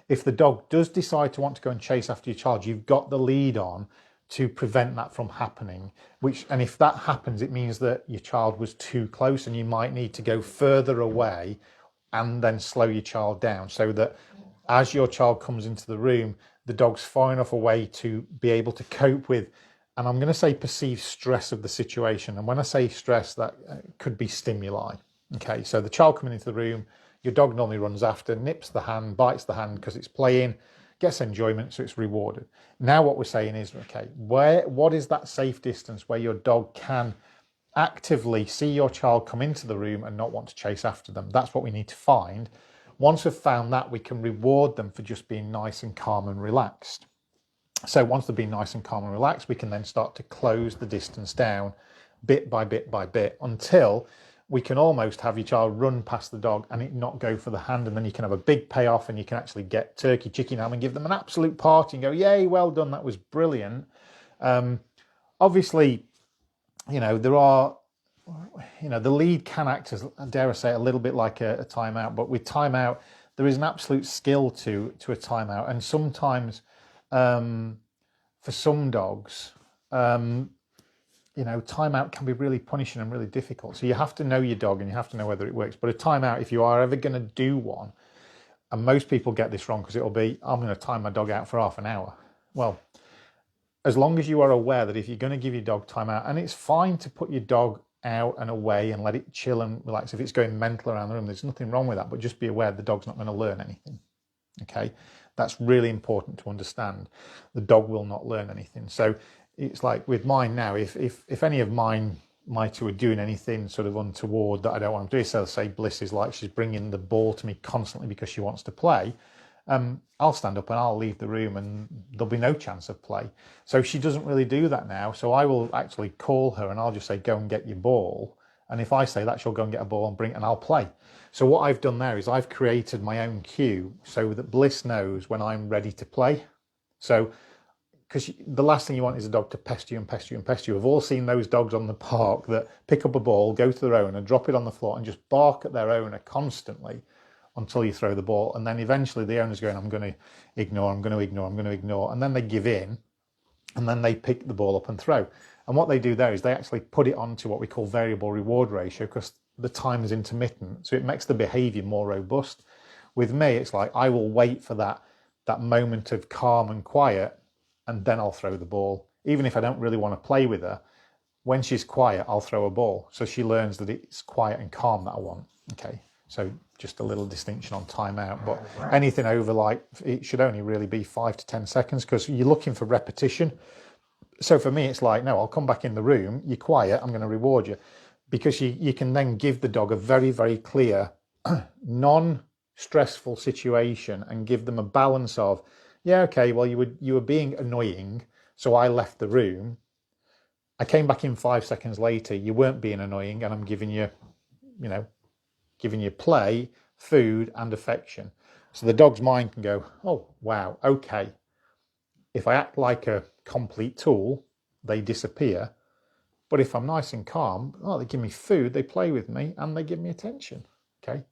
If the dog does decide to want to go and chase after your child, you've got the lead on to prevent that from happening. And if that happens, it means that your child was too close and you might need to go further away and then slow your child down, so that as your child comes into the room, the dog's far enough away to be able to cope with and I'm going to say perceived stress of the situation. And when I say stress, that could be stimuli. Okay, so the child coming into the room, your dog normally runs after, nips the hand, bites the hand because it's playing, gets enjoyment, so it's rewarded. Now what we're saying is, okay, what is that safe distance where your dog can actively see your child come into the room and not want to chase after them? That's what we need to find. Once we've found that, we can reward them for just being nice and calm and relaxed. So once they've been nice and calm and relaxed, we can then start to close the distance down bit by bit by bit until we can almost have your child run past the dog and it not go for the hand, and then you can have a big payoff and you can actually get turkey, chicken, ham and give them an absolute party and go, yay, well done, that was brilliant. Obviously, there are, the lead can act as, dare I say, a little bit like a timeout, but with timeout, there is an absolute skill to a timeout. And sometimes for some dogs, timeout can be really punishing and really difficult. So you have to know your dog and you have to know whether it works. But a timeout, if you are ever going to do one, and most people get this wrong because it'll be, I'm going to time my dog out for half an hour. Well, as long as you are aware that if you're going to give your dog time out, and it's fine to put your dog out and away and let it chill and relax. If it's going mental around the room, there's nothing wrong with that, but just be aware the dog's not going to learn anything. Okay, that's really important to understand. The dog will not learn anything. So it's like with mine now, if any of mine, my two, are doing anything sort of untoward that I don't want to do, so say Bliss is like, she's bringing the ball to me constantly because she wants to play, I'll stand up and I'll leave the room and there'll be no chance of play. So she doesn't really do that now. So I will actually call her and I'll just say, go and get your ball. And if I say that, she'll go and get a ball and bring it and I'll play. So what I've done there is I've created my own cue so that Bliss knows when I'm ready to play. So, because the last thing you want is a dog to pester you and pester you and pester you. We've all seen those dogs on the park that pick up a ball, go to their owner, drop it on the floor and just bark at their owner constantly until you throw the ball. And then eventually the owner's going, I'm going to ignore, I'm going to ignore, I'm going to ignore. And then they give in and then they pick the ball up and throw. And what they do there is they actually put it onto what we call variable reward ratio because the time is intermittent. So it makes the behavior more robust. With me, it's like I will wait for that moment of calm and quiet and then I'll throw the ball. Even if I don't really want to play with her, when she's quiet, I'll throw a ball. So she learns that it's quiet and calm that I want. Okay, so just a little distinction on timeout. But anything over, like, it should only really be 5 to 10 seconds because you're looking for repetition. So for me, it's like, no, I'll come back in the room, you're quiet, I'm going to reward you. Because you can then give the dog a very, very clear, non-stressful situation and give them a balance of, yeah, okay, well, you were being annoying, so I left the room. I came back in 5 seconds later, you weren't being annoying, and I'm giving you play, food, and affection. So the dog's mind can go, oh, wow, okay. If I act like a complete tool, they disappear. But if I'm nice and calm, they give me food, they play with me, and they give me attention. Okay?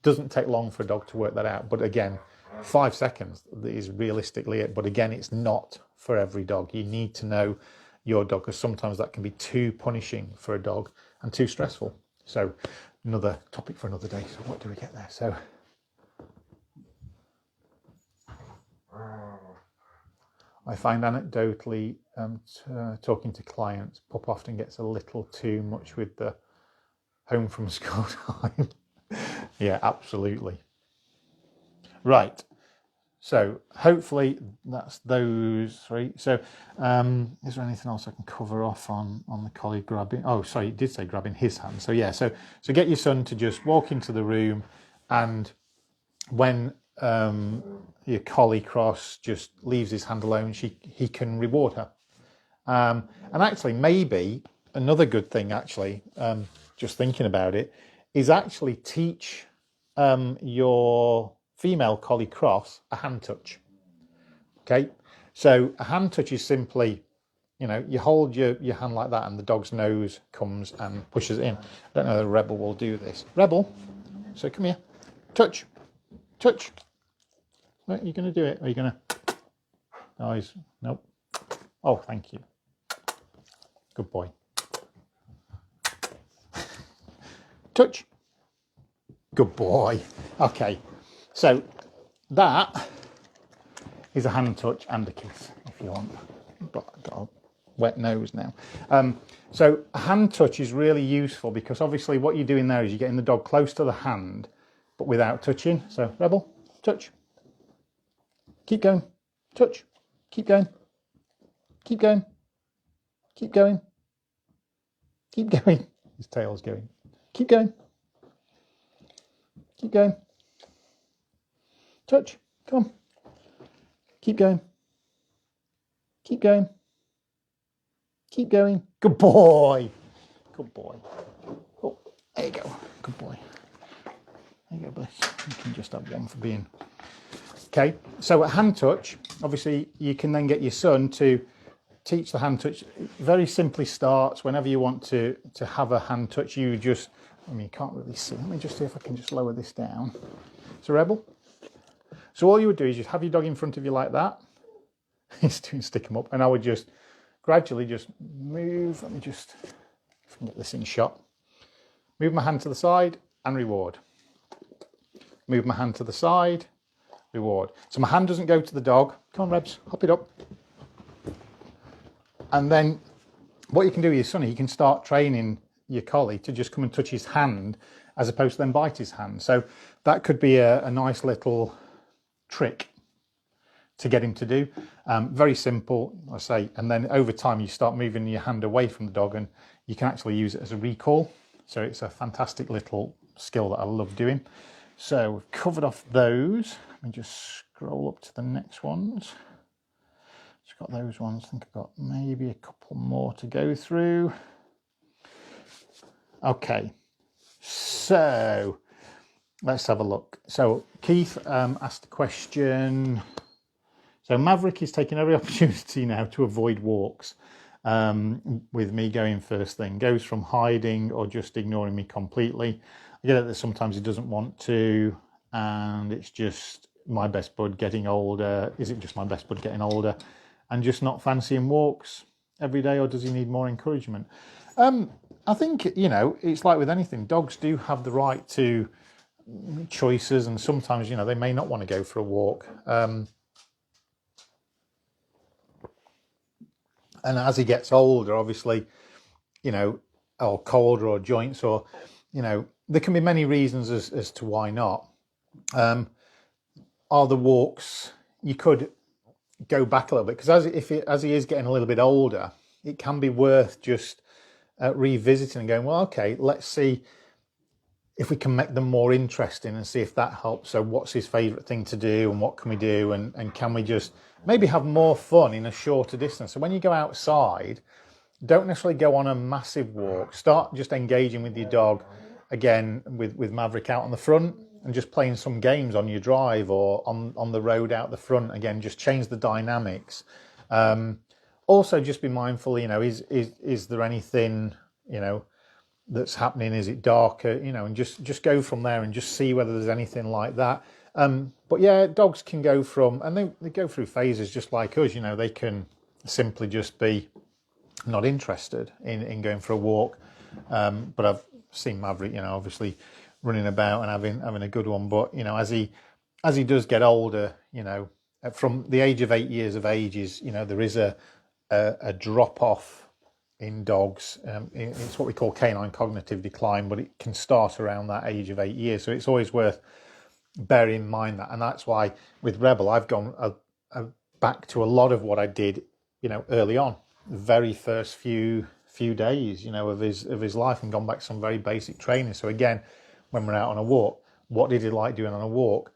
Doesn't take long for a dog to work that out. But again, 5 seconds is realistically it. But again, it's not for every dog. You need to know your dog because sometimes that can be too punishing for a dog and too stressful. So another topic for another day. So what do we get there? So I find anecdotally talking to clients, pup often gets a little too much with the home from school time. Yeah, absolutely. Right. So hopefully that's those three. So is there anything else I can cover off on the collie grabbing? Oh, sorry, it did say grabbing his hand. So yeah, so get your son to just walk into the room, and when your collie cross just leaves his hand alone, he can reward her. And actually, maybe another good thing, actually, just thinking about it, is actually teach your female collie cross a hand touch. Okay, so a hand touch is simply, you hold your hand like that and the dog's nose comes and pushes it in. I don't know if Rebel will do this. Rebel, so come here. Touch. No, you're going to do it. Are you going to? Oh, nope. Oh, thank you. Good boy. Touch. Good boy. Okay. So that is a hand touch and a kiss if you want. But wet nose now. So a hand touch is really useful because obviously what you're doing there is you're getting the dog close to the hand, but without touching. So Rebel, touch. Keep going. Touch. Keep going. Keep going. Keep going. Keep going. His tail's going. Keep going. Keep going. Touch. Come on. Keep going. Keep going. Keep going. Good boy. Good boy. Oh, there you go. Good boy. There you go, Bliss. You can just have one for being... Okay, so a hand touch, obviously you can then get your son to teach the hand touch. Very simply starts whenever you want to have a hand touch, you just, I mean, you can't really see. Let me just see if I can just lower this down. So Rebel. So all you would do is just have your dog in front of you like that. He's doing stick him up. And I would just gradually just move. Let me just, if I can get this in shot. Move my hand to the side and reward. Move my hand to the side. Reward. So my hand doesn't go to the dog. Come on, Rebs, hop it up. And then what you can do with your son, you can start training your collie to just come and touch his hand as opposed to then bite his hand. So that could be a nice little trick to get him to do. Very simple, I say. And then over time, you start moving your hand away from the dog and you can actually use it as a recall. So it's a fantastic little skill that I love doing. So we've covered off those. Let me just scroll up to the next ones. Just got those ones. I think I've got maybe a couple more to go through. Okay, so let's have a look. So Keith asked a question. So Maverick is taking every opportunity now to avoid walks with me going first thing. Goes from hiding or just ignoring me completely. I get it that sometimes he doesn't want to, and it's just my best bud getting older. Is it just my best bud getting older and just not fancying walks every day, or does he need more encouragement? I think, you know, it's like with anything. Dogs do have the right to choices, and sometimes, you know, they may not want to go for a walk. And as he gets older, obviously, you know, or colder or joints, or, you know, there can be many reasons as to why not. Are the walks, you could go back a little bit, because as he is getting a little bit older, it can be worth just revisiting and going, well, okay, let's see if we can make them more interesting and see if that helps. So what's his favourite thing to do, and what can we do, and can we just maybe have more fun in a shorter distance? So when you go outside, don't necessarily go on a massive walk. Start just engaging with your dog, again, with Maverick out on the front, and just playing some games on your drive or on the road out the front. Again, just change the dynamics. Also, just be mindful, you know, is there anything, you know, that's happening? Is it darker? You know, and just go from there and just see whether there's anything like that. But yeah, dogs can go from, and they go through phases just like us. You know, they can simply just be not interested in going for a walk. But I've seen Maverick, you know, obviously running about and having a good one. But, you know, as he does get older, you know, from the age of 8 years of age, is, you know, there is a drop off in dogs. It's what we call canine cognitive decline, but it can start around that age of 8 years. So it's always worth bearing in mind that. And that's why with Rebel, I've gone back to a lot of what I did, you know, early on, the very first few days, you know, of his life, and gone back to some very basic training. So again, when we're out on a walk, what did he like doing on a walk?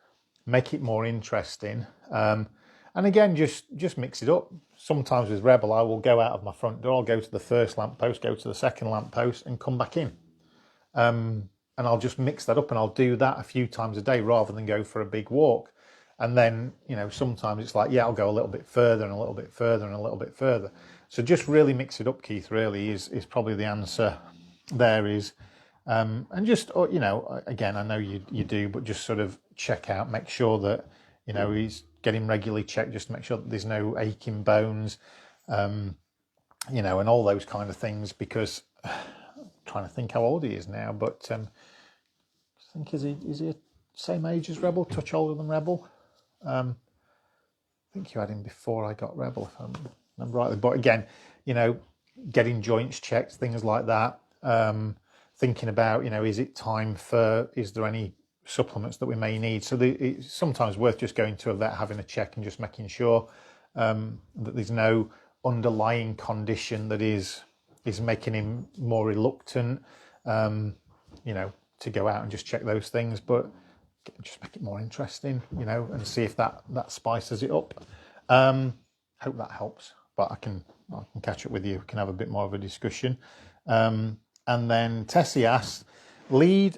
Make it more interesting. And again, just mix it up. Sometimes with Rebel, I will go out of my front door, I'll go to the first lamppost, go to the second lamppost, and come back in. And I'll just mix that up, and I'll do that a few times a day rather than go for a big walk. And then, you know, sometimes it's like, yeah, I'll go a little bit further and a little bit further and a little bit further. So just really mix it up, Keith, really is probably the answer there is. And just, you know, again, I know you do, but just sort of check out, make sure that, you know, he's getting regularly checked, just to make sure that there's no aching bones, you know, and all those kind of things, because I'm trying to think how old he is now, but I think, is he the same age as Rebel, touch older than Rebel? I think you had him before I got Rebel, if I remember rightly. But again, you know, getting joints checked, things like that. Thinking about, you know, is it time for, is there any supplements that we may need? So it's sometimes worth just going to a vet, having a check and just making sure that there's no underlying condition that is making him more reluctant, you know, to go out and just check those things, but just make it more interesting, you know, and see if that spices it up. Hope that helps, but I can catch up with you. We can have a bit more of a discussion. And then Tessie asks, lead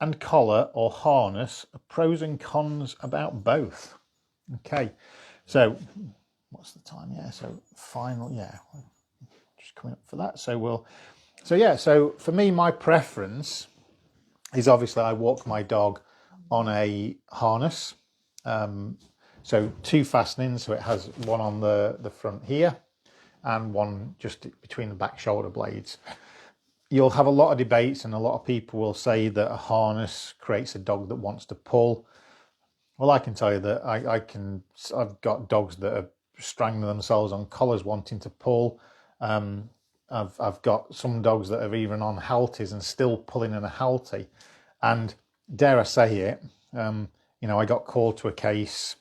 and collar or harness, pros and cons about both. Okay, so what's the time? Yeah, so final, yeah, just coming up for that. So for me, my preference is obviously I walk my dog on a harness. So 2 fastenings, so it has one on the front here and one just between the back shoulder blades. You'll have a lot of debates and a lot of people will say that a harness creates a dog that wants to pull. Well, I can tell you that I've got dogs that are strangling themselves on collars wanting to pull. I've got some dogs that are even on halties and still pulling in a halty. And dare I say it, you know, I got called to a case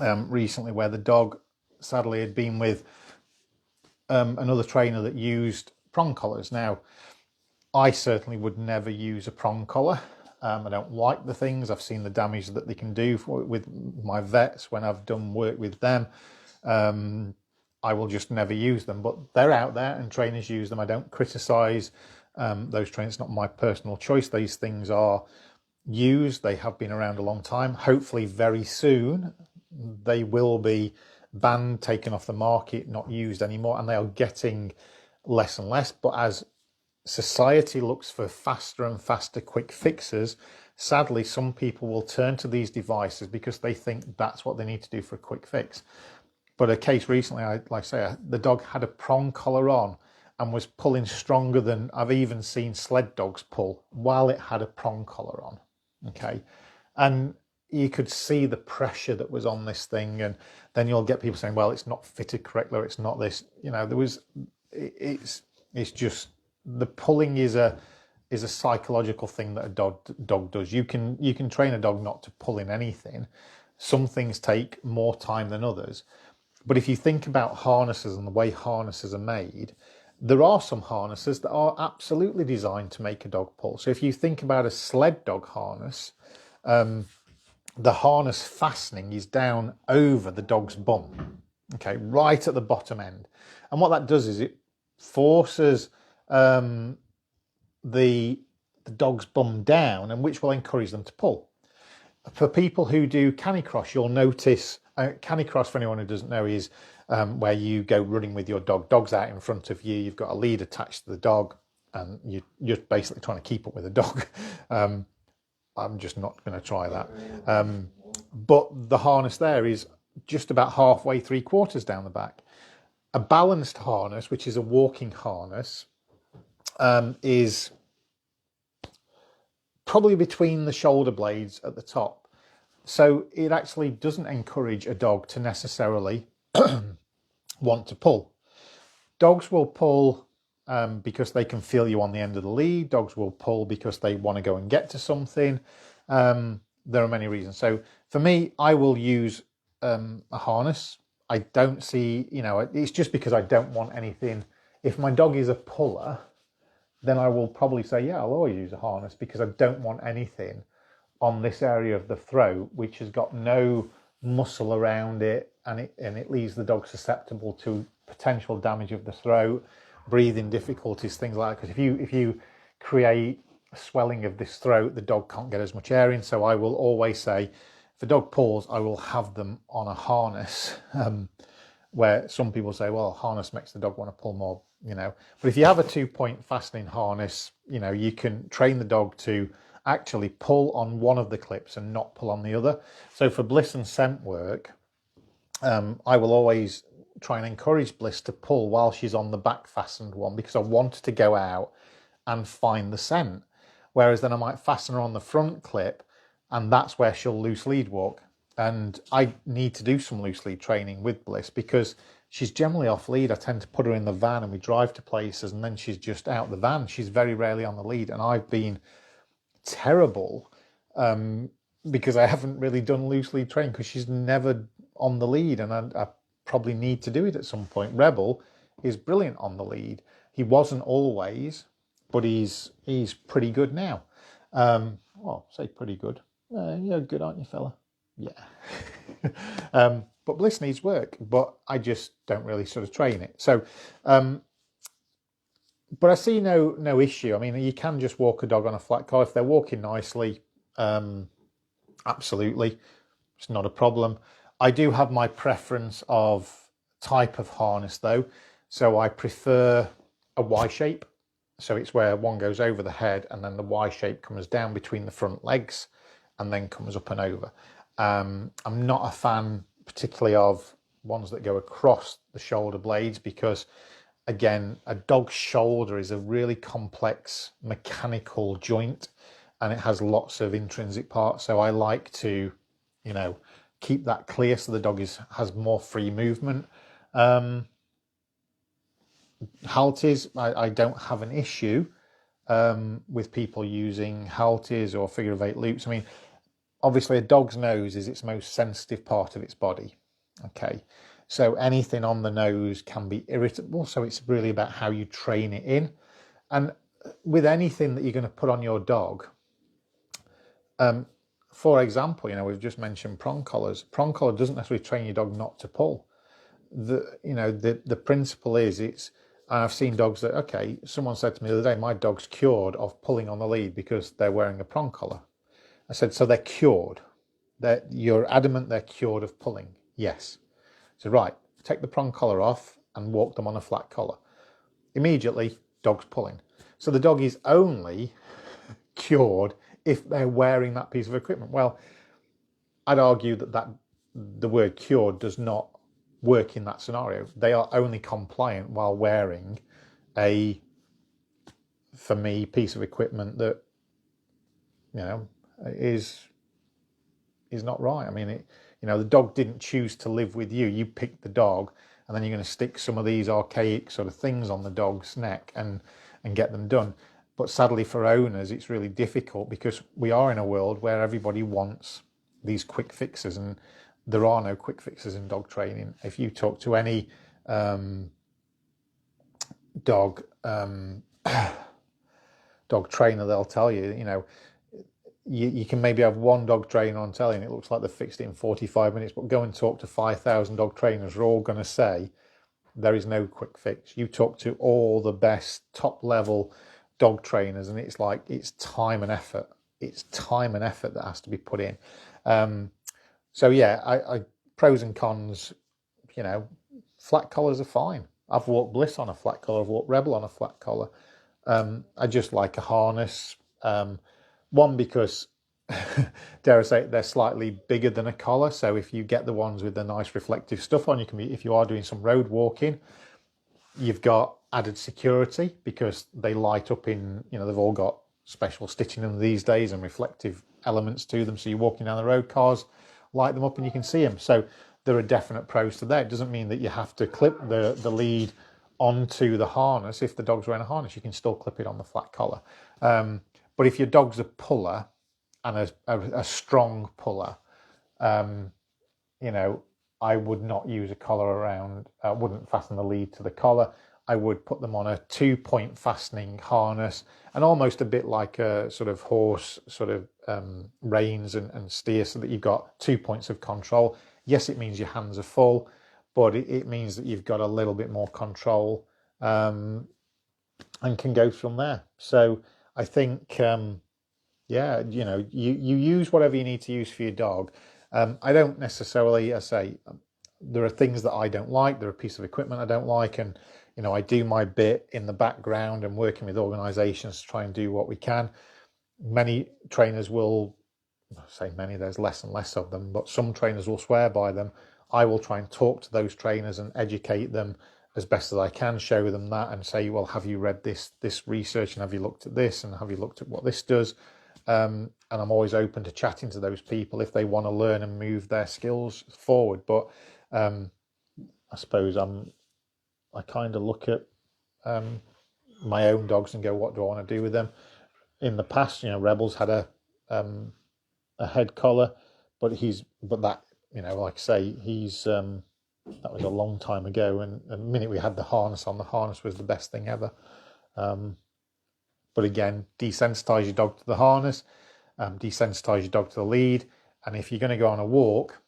recently where the dog sadly had been with another trainer that used prong collars. Now, I certainly would never use a prong collar. I don't like the things. I've seen the damage that they can do with my vets when I've done work with them. I will just never use them, but they're out there and trainers use them. I don't criticise those trainers. It's not my personal choice. These things are used. They have been around a long time. Hopefully very soon they will be banned, taken off the market, not used anymore, and they are getting less and less. But as society looks for faster and faster quick fixes, sadly some people will turn to these devices because they think that's what they need to do for a quick fix. But a case recently, the dog had a prong collar on and was pulling stronger than I've even seen sled dogs pull while it had a prong collar on. Okay, and you could see the pressure that was on this thing, and then you'll get people saying, well, it's not fitted correctly, or it's not this, you know, it's just, the pulling is a psychological thing that a dog does. You can train a dog not to pull in anything. Some things take more time than others. But if you think about harnesses and the way harnesses are made, there are some harnesses that are absolutely designed to make a dog pull. So if you think about a sled dog harness, the harness fastening is down over the dog's bum, okay, right at the bottom end. And what that does is it forces the dog's bum down, and which will encourage them to pull. For people who do canicross, you'll notice, canicross, for anyone who doesn't know, is where you go running with your dog. Dog's out in front of you, you've got a lead attached to the dog, and you're basically trying to keep up with the dog. I'm just not going to try that. But the harness there is just about halfway, 3/4 down the back. A balanced harness, which is a walking harness, is probably between the shoulder blades at the top. So it actually doesn't encourage a dog to necessarily want to pull. Dogs will pull because they can feel you on the end of the lead. Dogs will pull because they want to go and get to something. There are many reasons. So for me, I will use a harness. I don't see, you know, it's just because I don't want anything. If my dog is a puller, then I will probably say, yeah, I'll always use a harness, because I don't want anything on this area of the throat which has got no muscle around it, and it leaves the dog susceptible to potential damage of the throat, breathing difficulties, things like that. Because if you create a swelling of this throat, the dog can't get as much air in. So I will always say, if a dog pulls, I will have them on a harness. Where some people say, well, a harness makes the dog want to pull more, you know. But if you have a 2-point fastening harness, you know, you can train the dog to actually pull on one of the clips and not pull on the other. So for Bliss and scent work, I will always try and encourage Bliss to pull while she's on the back fastened one, because I want her to go out and find the scent. Whereas then I might fasten her on the front clip, and that's where she'll loose lead walk. And I need to do some loose lead training with Bliss, because she's generally off lead. I tend to put her in the van and we drive to places, and then she's just out the van. She's very rarely on the lead, and I've been terrible because I haven't really done loose lead training because she's never on the lead, and I probably need to do it at some point. Rebel is brilliant on the lead. He wasn't always, but he's pretty good now. Well, say pretty good. You're good, aren't you, fella? Yeah. But Bliss needs work, but I just don't really sort of train it. So, but I see no issue. I mean, you can just walk a dog on a flat collar if they're walking nicely. Absolutely, it's not a problem. I do have my preference of type of harness though, so I prefer a Y shape. So it's where one goes over the head and then the Y shape comes down between the front legs and then comes up and over. I'm not a fan particularly of ones that go across the shoulder blades because, again, a dog's shoulder is a really complex mechanical joint and it has lots of intrinsic parts. So I like to, keep that clear so the dog has more free movement. Halties, I don't have an issue with people using halties or figure of eight loops. I mean, obviously a dog's nose is its most sensitive part of its body. Okay, so anything on the nose can be irritable. So it's really about how you train it in. And with anything that you're going to put on your dog, for example, we've just mentioned prong collars. Prong collar doesn't necessarily train your dog not to pull. The principle is I've seen dogs that, okay, someone said to me the other day, my dog's cured of pulling on the lead because they're wearing a prong collar. I said, so they're cured. You're adamant they're cured of pulling? Yes. So right, take the prong collar off and walk them on a flat collar. Immediately, dog's pulling. So the dog is only cured if they're wearing that piece of equipment. Well, I'd argue that the word cured does not work in that scenario. They are only compliant while wearing a, for me, piece of equipment that, is not right. I mean, the dog didn't choose to live with you. You picked the dog, and then you're going to stick some of these archaic sort of things on the dog's neck and get them done. But sadly for owners, it's really difficult because we are in a world where everybody wants these quick fixes, and there are no quick fixes in dog training. If you talk to any dog trainer, they'll tell you, you can maybe have one dog trainer on telly and it looks like they fixed it in 45 minutes, but go and talk to 5,000 dog trainers, are all going to say there is no quick fix. You talk to all the best top level dog trainers and it's like, it's time and effort. It's time and effort that has to be put in. So yeah, I pros and cons, flat collars are fine. I've walked Bliss on a flat collar, I've walked Rebel on a flat collar. I just like a harness. One, because, dare I say, they're slightly bigger than a collar. So if you get the ones with the nice reflective stuff on, if you are doing some road walking, you've got added security because they light up in, they've all got special stitching in them these days and reflective elements to them. So you're walking down the road, cars light them up and you can see them. So there are definite pros to that. It doesn't mean that you have to clip the lead onto the harness. If the dog's wearing a harness, you can still clip it on the flat collar. But if your dog's a puller and a strong puller, I would not use a collar around. I wouldn't fasten the lead to the collar. I would put them on a 2-point fastening harness and almost a bit like a sort of horse sort of reins and steer, so that you've got 2 points of control. Yes, it means your hands are full, but it means that you've got a little bit more control and can go from there. So I think, you use whatever you need to use for your dog. I don't necessarily, there are things that I don't like. There are pieces of equipment I don't like. And, I do my bit in the background and working with organisations to try and do what we can. Many trainers will, say many, there's less and less of them, but some trainers will swear by them. I will try and talk to those trainers and educate them as best as I can, show them that and say, well, have you read this research and have you looked at this and have you looked at what this does? And I'm always open to chatting to those people if they want to learn and move their skills forward. But I suppose I kind of look at my own dogs and go, what do I want to do with them? In the past, Rebels had a head collar, but that, like I say, that was a long time ago, and the minute we had the harness on, the harness was the best thing ever. But again, desensitize your dog to the harness, desensitize your dog to the lead, and if you're going to go on a walk,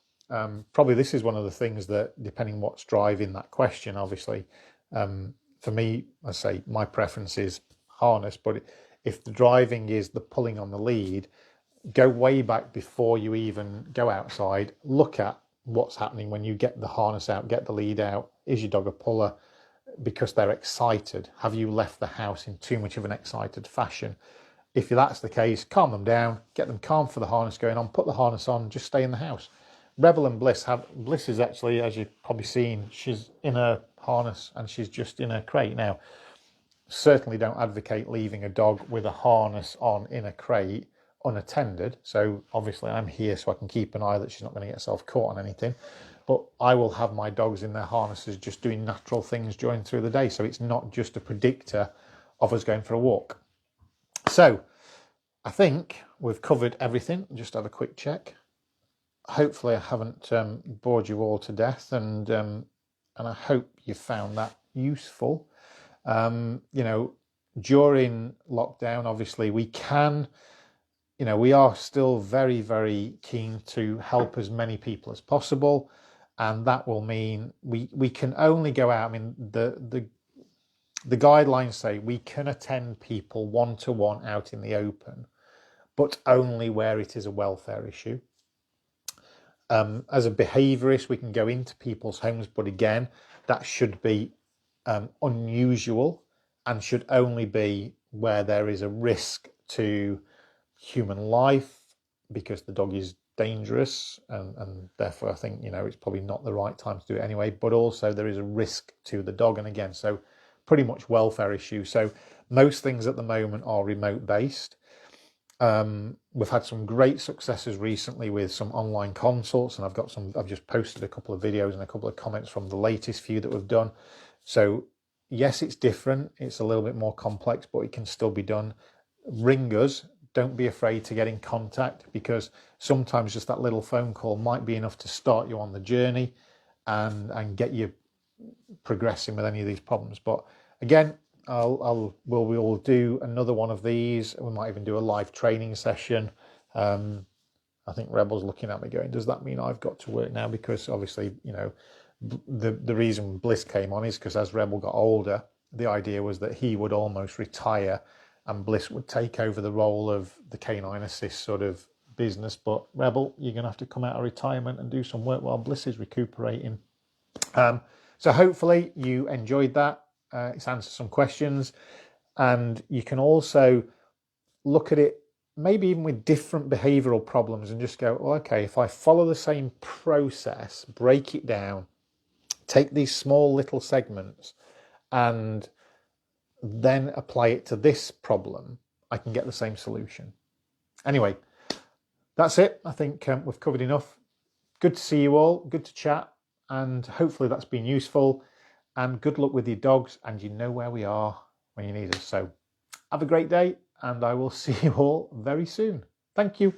probably this is one of the things that, depending what's driving that question, obviously, for me, I say my preference is harness, but if the driving is the pulling on the lead, go way back before you even go outside. Look at what's happening when you get the harness out, get the lead out. Is your dog a puller because they're excited? Have you left the house in too much of an excited fashion? If that's the case, calm them down, get them calm for the harness going on, put the harness on, just stay in the house. Rebel and Bliss is actually, as you've probably seen, she's in a harness and she's just in a crate. Now, certainly don't advocate leaving a dog with a harness on in a crate unattended. So obviously I'm here so I can keep an eye that she's not going to get herself caught on anything. But I will have my dogs in their harnesses just doing natural things during through the day. So it's not just a predictor of us going for a walk. So I think we've covered everything. Just have a quick check. Hopefully I haven't bored you all to death, and I hope you found that useful. During lockdown, obviously we can, we are still very, very keen to help as many people as possible, and that will mean we can only go out. I mean, the guidelines say we can attend people one-to-one out in the open, but only where it is a welfare issue. As a behaviourist, we can go into people's homes, but again, that should be unusual and should only be where there is a risk to human life because the dog is dangerous, and therefore I think it's probably not the right time to do it anyway, but also there is a risk to the dog, and again, so pretty much welfare issue. So most things at the moment are remote based. We've had some great successes recently with some online consults, and I've just posted a couple of videos and a couple of comments from the latest few that we've done. So yes, it's different, it's a little bit more complex, but it can still be done. Ring us, don't be afraid to get in contact, because sometimes just that little phone call might be enough to start you on the journey and get you progressing with any of these problems. But again, we'll do another one of these. We might even do a live training session. I think Rebel's looking at me going, does that mean I've got to work now? Because obviously, the reason Bliss came on is because as Rebel got older, the idea was that he would almost retire and Bliss would take over the role of the canine assist sort of business. But Rebel, you're going to have to come out of retirement and do some work while Bliss is recuperating. So hopefully you enjoyed that. It's answered some questions, and you can also look at it maybe even with different behavioral problems and just go, well, okay, if I follow the same process, break it down, take these small little segments and then apply it to this problem, I can get the same solution. Anyway, that's it. I think we've covered enough. Good to see you all, good to chat, and hopefully that's been useful. And good luck with your dogs, and you know where we are when you need us. So have a great day, and I will see you all very soon. Thank you.